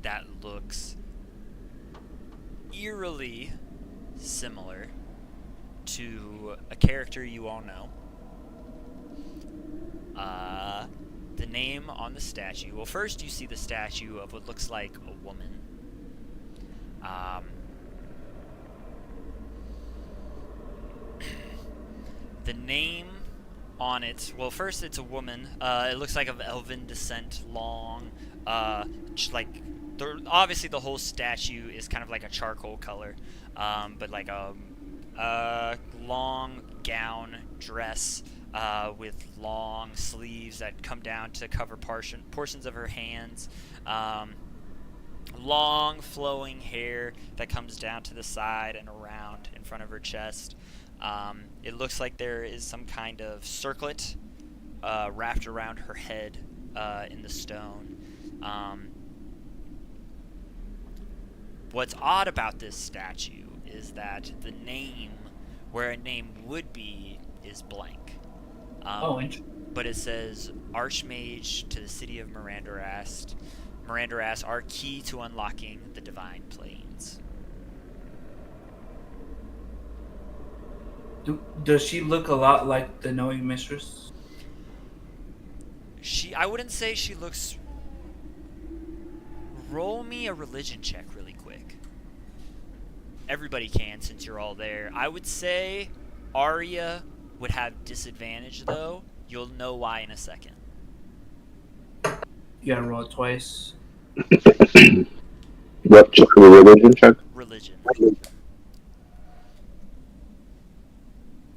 that looks eerily similar to a character you all know. The name on the statue. Well, first you see the statue of what looks like a woman. The name on it. Well, first it's a woman. It looks like of elven descent, long, obviously the whole statue is kind of like a charcoal color, but like a long gown dress with long sleeves that come down to cover portions of her hands. Long flowing hair that comes down to the side and around in front of her chest. It looks like there is some kind of circlet wrapped around her head in the stone. What's odd about this statue is that the name, where a name would be, is blank. Interesting. but it says Archmage to the city of Mirandarast. Mirandarast are key to unlocking the Divine Planes. Does she look a lot like the Knowing Mistress? I wouldn't say she looks. Roll me a religion check really quick. Everybody can, since you're all there. I would say Arya would have disadvantage, though. You'll know why in a second. You gotta roll it twice. What? Just a religion check? Religion.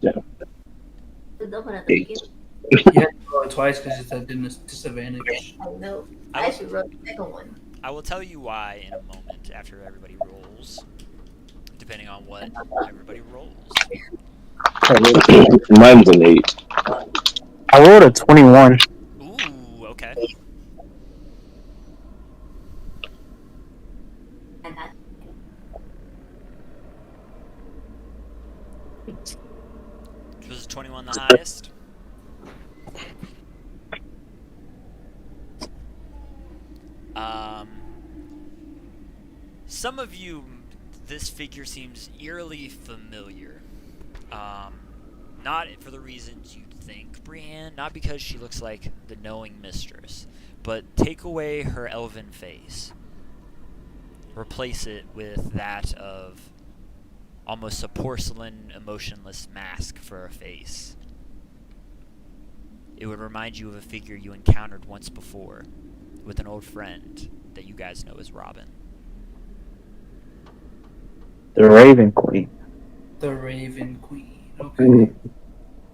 Yeah. You have to roll it twice because it's a disadvantage. I know. I I should roll the second one. I will tell you why in a moment after everybody rolls, depending on what everybody rolls. Mine's an 8. I rolled a 21. Ooh, okay. And that Was 21 the highest? Some of you, this figure seems eerily familiar. Not for the reasons you'd think, Brienne, not because she looks like the Knowing Mistress, but take away her elven face. Replace it with that of almost a porcelain, emotionless mask for a face. It would remind you of a figure you encountered once before with an old friend that you guys know as Robin. The Raven Queen. The Raven Queen. Okay.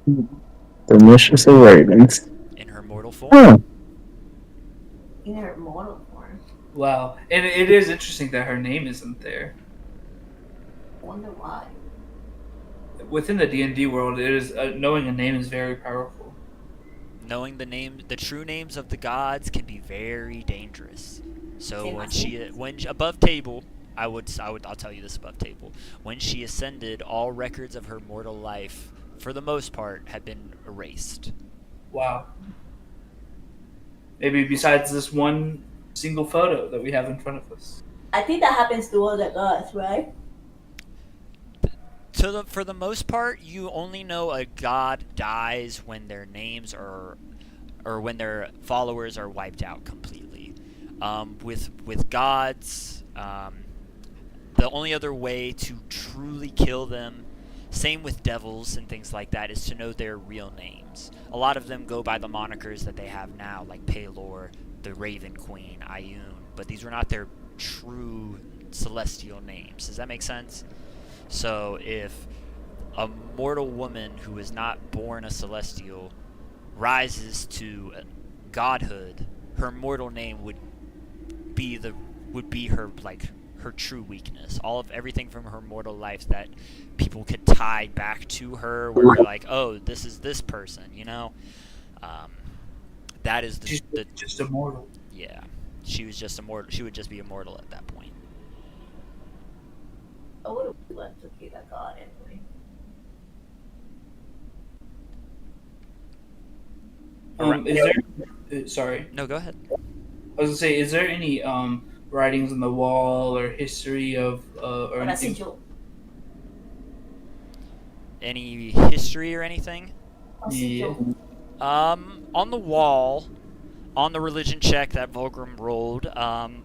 The Mistress of Ravens. In her mortal form? Huh. in her mortal form. Wow. And it is interesting that her name isn't there. I wonder why. Within the D&D world, it is knowing a name is very powerful. Knowing the true names of the gods can be very dangerous. So when above table, I'll tell you this above table. When she ascended, all records of her mortal life, for the most part, had been erased. Wow. Maybe besides this one single photo that we have in front of us. I think that happens to all the gods, right? For the most part, you only know a god dies when their names or when their followers are wiped out completely. With gods, the only other way to truly kill them, same with devils and things like that, is to know their real names. A lot of them go by the monikers that they have now, like Pelor, the Raven Queen, Ioun, but these were not their true celestial names. Does that make sense? So if a mortal woman who is not born a celestial rises to godhood, her mortal name would be her her true weakness. Everything from her mortal life that people could tie back to her, where you're like, oh, this is this person, you know. That is just immortal. Yeah, she was just immortal. She would just be immortal at that point. I would have loved to be that god anyway. Is there? Sorry. No, go ahead. I was gonna say, is there any writings on the wall or history of or anything? Any history or anything? Yeah. On the wall, on the religion check that Vulgrim rolled,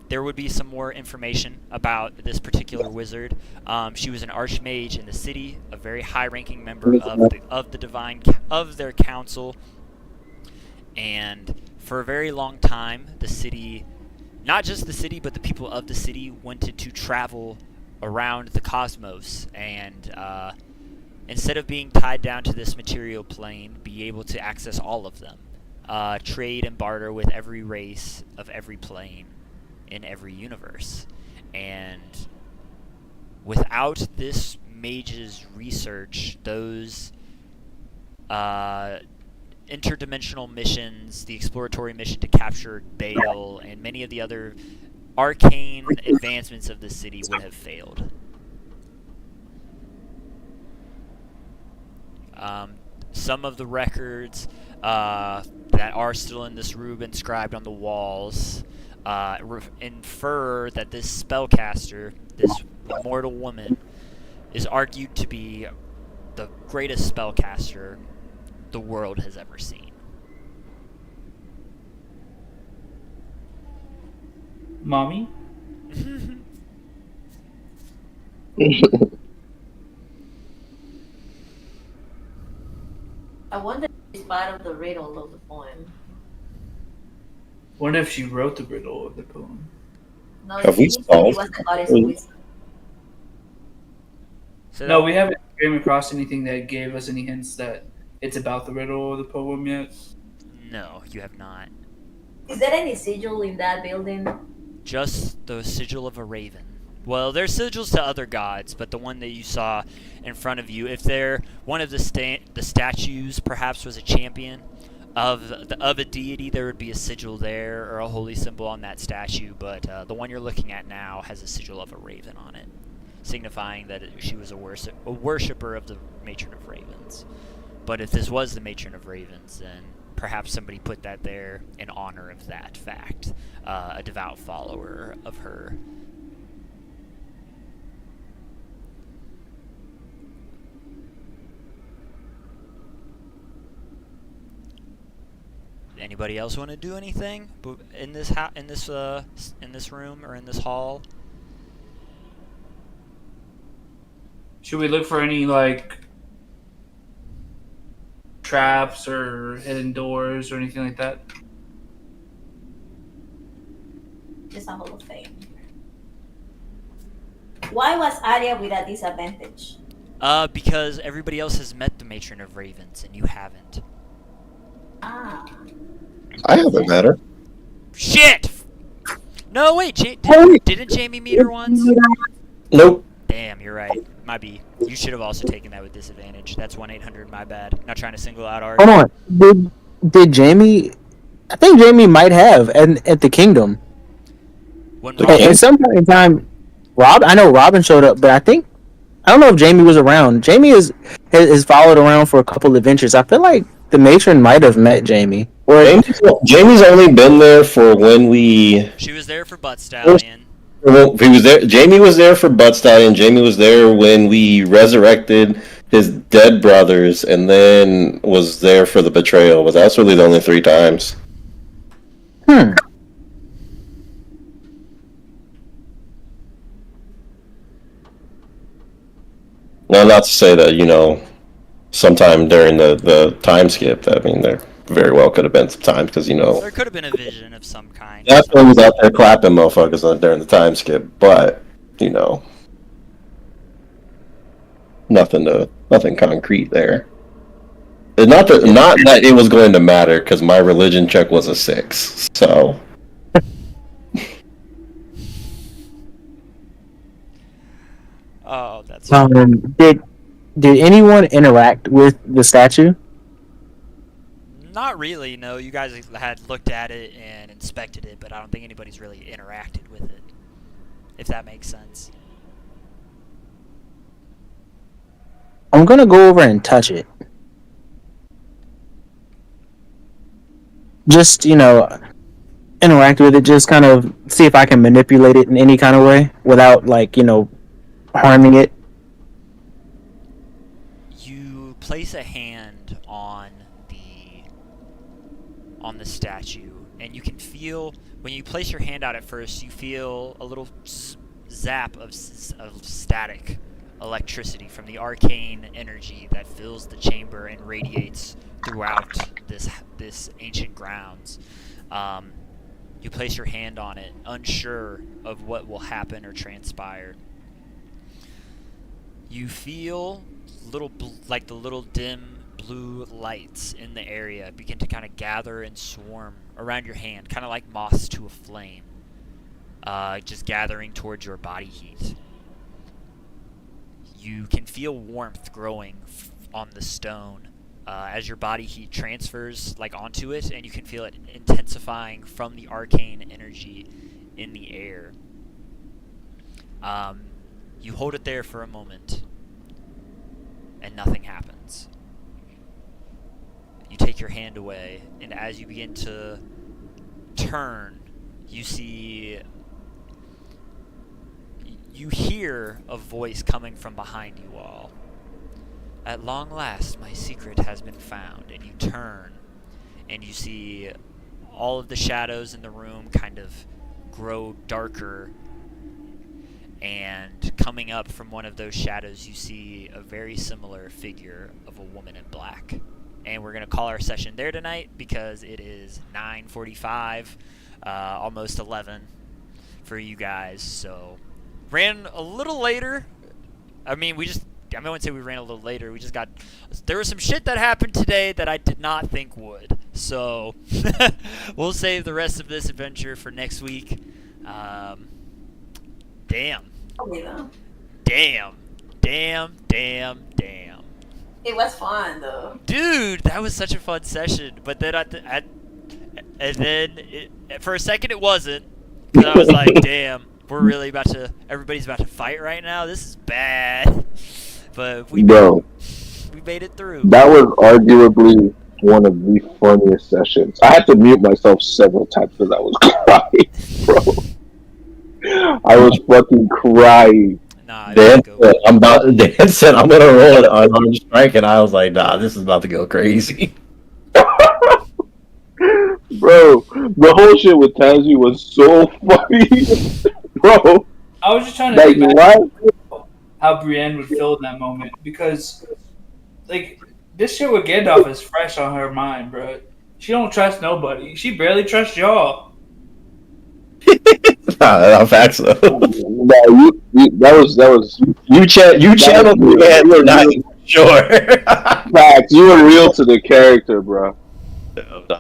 there would be some more information about this particular wizard. She was an archmage in the city, a very high-ranking member of their council, and for a very long time, the city, not just the city, but the people of the city wanted to travel around the cosmos and instead of being tied down to this material plane, be able to access all of them. Trade and barter with every race of every plane in every universe. And without this mage's research, those interdimensional missions, the exploratory mission to capture Baal, and many of the other arcane advancements of the city would have failed. Some of the records that are still in this room inscribed on the walls infer that this spellcaster, this immortal woman, is argued to be the greatest spellcaster the world has ever seen. Mommy? I wonder if it's part of the riddle of the poem. Wonder if she wrote the riddle of the poem. No, Have we he said it solved was the goddess it? of wisdom. So No, that- we haven't came across anything that gave us any hints that it's about the riddle of the poem yet. No, you have not. Is there any sigil in that building? Just the sigil of a raven. Well, there's sigils to other gods, but the one that you saw in front of you, if they're one of the statues perhaps was a champion of a deity, there would be a sigil there or a holy symbol on that statue. But the one you're looking at now has a sigil of a raven on it, signifying that she was a worshipper of the matron of ravens. But if this was the matron of ravens, then perhaps somebody put that there in honor of that fact. A devout follower of her. Anybody else want to do anything in this in this room or in this hall? Should we look for any like traps or hidden doors or anything like that? Just a Hall of Fame. Why was Arya with a disadvantage? Because everybody else has met the matron of ravens and you haven't. Ah. I haven't met her. Shit! No, wait, didn't Jamie meet her once? Nope. Damn, you're right. Might be. You should have also taken that with disadvantage. That's 1-800, my bad. Not trying to single out Art. Hold on. Did Jamie? I think Jamie might have at the kingdom. When At some point in time, I know Robin showed up, but I don't know if Jamie was around. Jamie has followed around for a couple adventures. I feel like the matron might have met Jamie. Or Jamie's only been there for when we. she was there for Butt Stallion. Well, he was there. Jamie was there for Butt Stallion. Jamie was there when we resurrected his dead brothers, and then was there for the betrayal. But that's really the only 3 times. Hmm. Now, not to say that sometime during the time skip. I mean, there very well could have been some time because There could have been a vision of some kind. that's when he was out there clapping motherfuckers during the time skip. But nothing concrete there. And not that it was going to matter because my religion check was a 6. So Oh, that's. Did anyone interact with the statue? Not really, no. You guys had looked at it and inspected it, but I don't think anybody's really interacted with it. If that makes sense. I'm gonna go over and touch it. Just, interact with it, just kind of see if I can manipulate it in any kind of way without, harming it. You place a hand on the statue, and you can feel, when you place your hand out at first, you feel a little zap of static electricity from the arcane energy that fills the chamber and radiates throughout this ancient grounds. You place your hand on it, unsure of what will happen or transpire. You feel like the little dim blue lights in the area begin to kind of gather and swarm around your hand, kind of like moths to a flame, just gathering towards your body heat. You can feel warmth growing on the stone as your body heat transfers onto it, and you can feel it intensifying from the arcane energy in the air. You hold it there for a moment, and nothing happens. you take your hand away, and as you begin to turn, you hear a voice coming from behind you all. At long last, my secret has been found. And you turn, and you see all of the shadows in the room kind of grow darker. And coming up from one of those shadows, you see a very similar figure of a woman in black. And we're going to call our session there tonight because it is 9:45, almost 11 for you guys. So, ran a little later. I wouldn't say we ran a little later. There was some shit that happened today that I did not think would. So, we'll save the rest of this adventure for next week. Damn. It was fun though. Dude, that was such a fun session. But then for a second it wasn't. 'Cause I was like, damn, everybody's about to fight right now. This is bad. But we made it through. That was arguably one of the funniest sessions. I had to mute myself several times because I was crying, bro. I was fucking crying. Nah, Dan said, I'm gonna roll it on strike, and I was like, nah, this is about to go crazy. Bro, the whole shit with Tansy was so funny. Bro. I was just trying to think how Brienne would feel in that moment because, like, this shit with Gandalf is fresh on her mind, bro. She don't trust nobody. She barely trusts y'all. Nah, facts though. No, You channeled Brienne tonight, sure. Facts. You were real to the character, bro.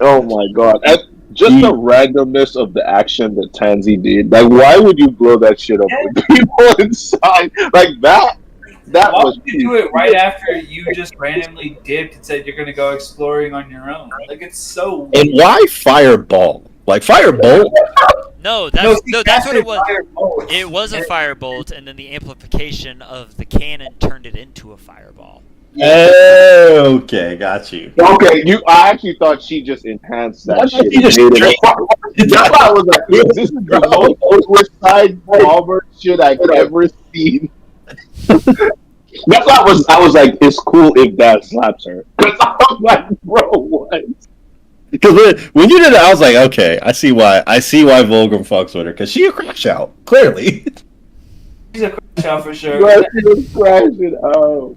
Oh my god. Just the randomness of the action that Tansy did. Like, why would you blow that shit up with people inside? Like, that Why was... would you do it right after you just randomly dipped and said you're going to go exploring on your own? Like, it's so weird. And why Fireball? Like, Firebolt? No, that's what it was. It was a firebolt, and then the amplification of the cannon turned it into a fireball. Okay, got you. Okay, I actually thought she just enhanced that shit. That's why I was like, this is the most suicide bomber shit I've ever seen. That's why I was like, it's cool if Dad slaps her. Because I'm like, bro, what? Because when you did it, I was like, okay, I see why Volgrim fucks with her, because she a crash out, clearly. She's a crash out for sure. Bro, she was crashing out.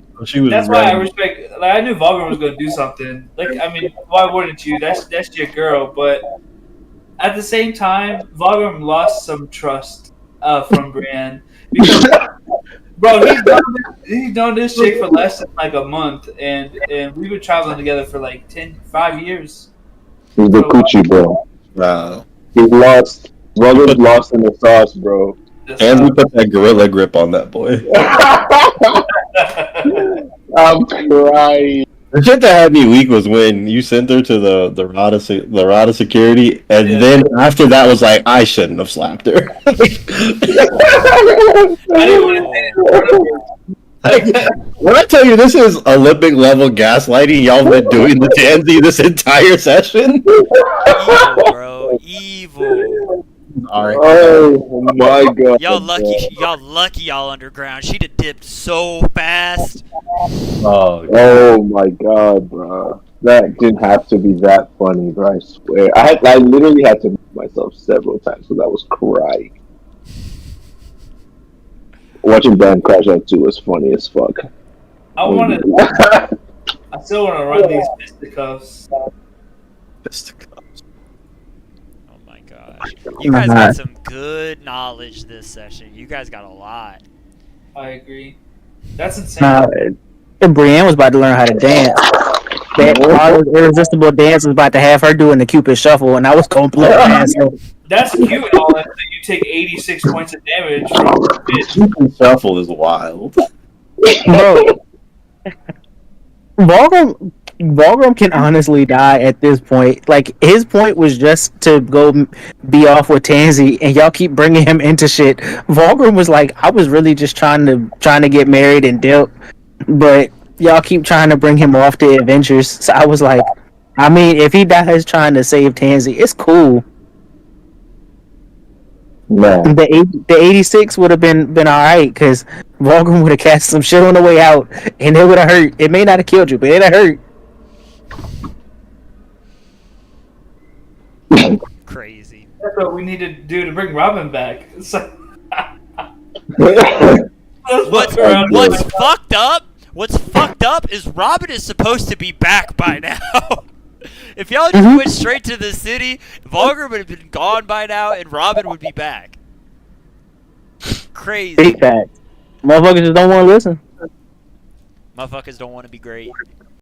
That's why I respect. Like, I knew Volgrim was going to do something. Like, I mean, why wouldn't you? That's your girl. But at the same time, Volgrim lost some trust from Brienne because, bro, he's known this chick for less than like a month, and we've been traveling together for like 5 years. He's the coochie, bro. Wow. He's lost. Volgrim's lost in the sauce, bro. And we put that gorilla grip on that boy. I'm crying. The shit that had me weak was when you sent her to the Rada security, and then after that was like, I shouldn't have slapped her. I didn't want to say it. When I tell you this is Olympic level gaslighting, y'all been doing the Tansy this entire session. Evil, bro. Evil. All right. Oh my god. Y'all lucky y'all underground. She'd have dipped so fast. Oh my god, bro. That didn't have to be that funny, bro. I swear. I literally had to mute myself several times because I was crying. Watching Dan crash out too was funny as fuck. I still want to run these fisticuffs. Fisticuffs. Oh my gosh. You guys got some good knowledge this session. You guys got a lot. I agree. That's insane. Brienne was about to learn how to dance. That irresistible dance was about to have her doing the Cupid shuffle, and I was going to blow her ass up. That's cute and all that. You take 86 points of damage from a bitch. Cupid shuffle is wild. Bro, Volgrim can honestly die at this point. Like, his point was just to go be off with Tansy, and y'all keep bringing him into shit. Volgrim was like, I was really just trying to get married and dip, but y'all keep trying to bring him off to adventures. So I was like, I mean, if he dies trying to save Tansy, it's cool. Man, The 86 would have been all right because Vulcan would have cast some shit on the way out, and it would have hurt. It may not have killed you, but it'd have hurt. Crazy. That's what we need to do to bring Robin back. So, What's fucked up? What's fucked up is Robin is supposed to be back by now. If y'all just went straight to the city, Vulgar would have been gone by now, and Robin would be back. Crazy. Big facts. Motherfuckers just don't want to listen. Motherfuckers don't want to be great.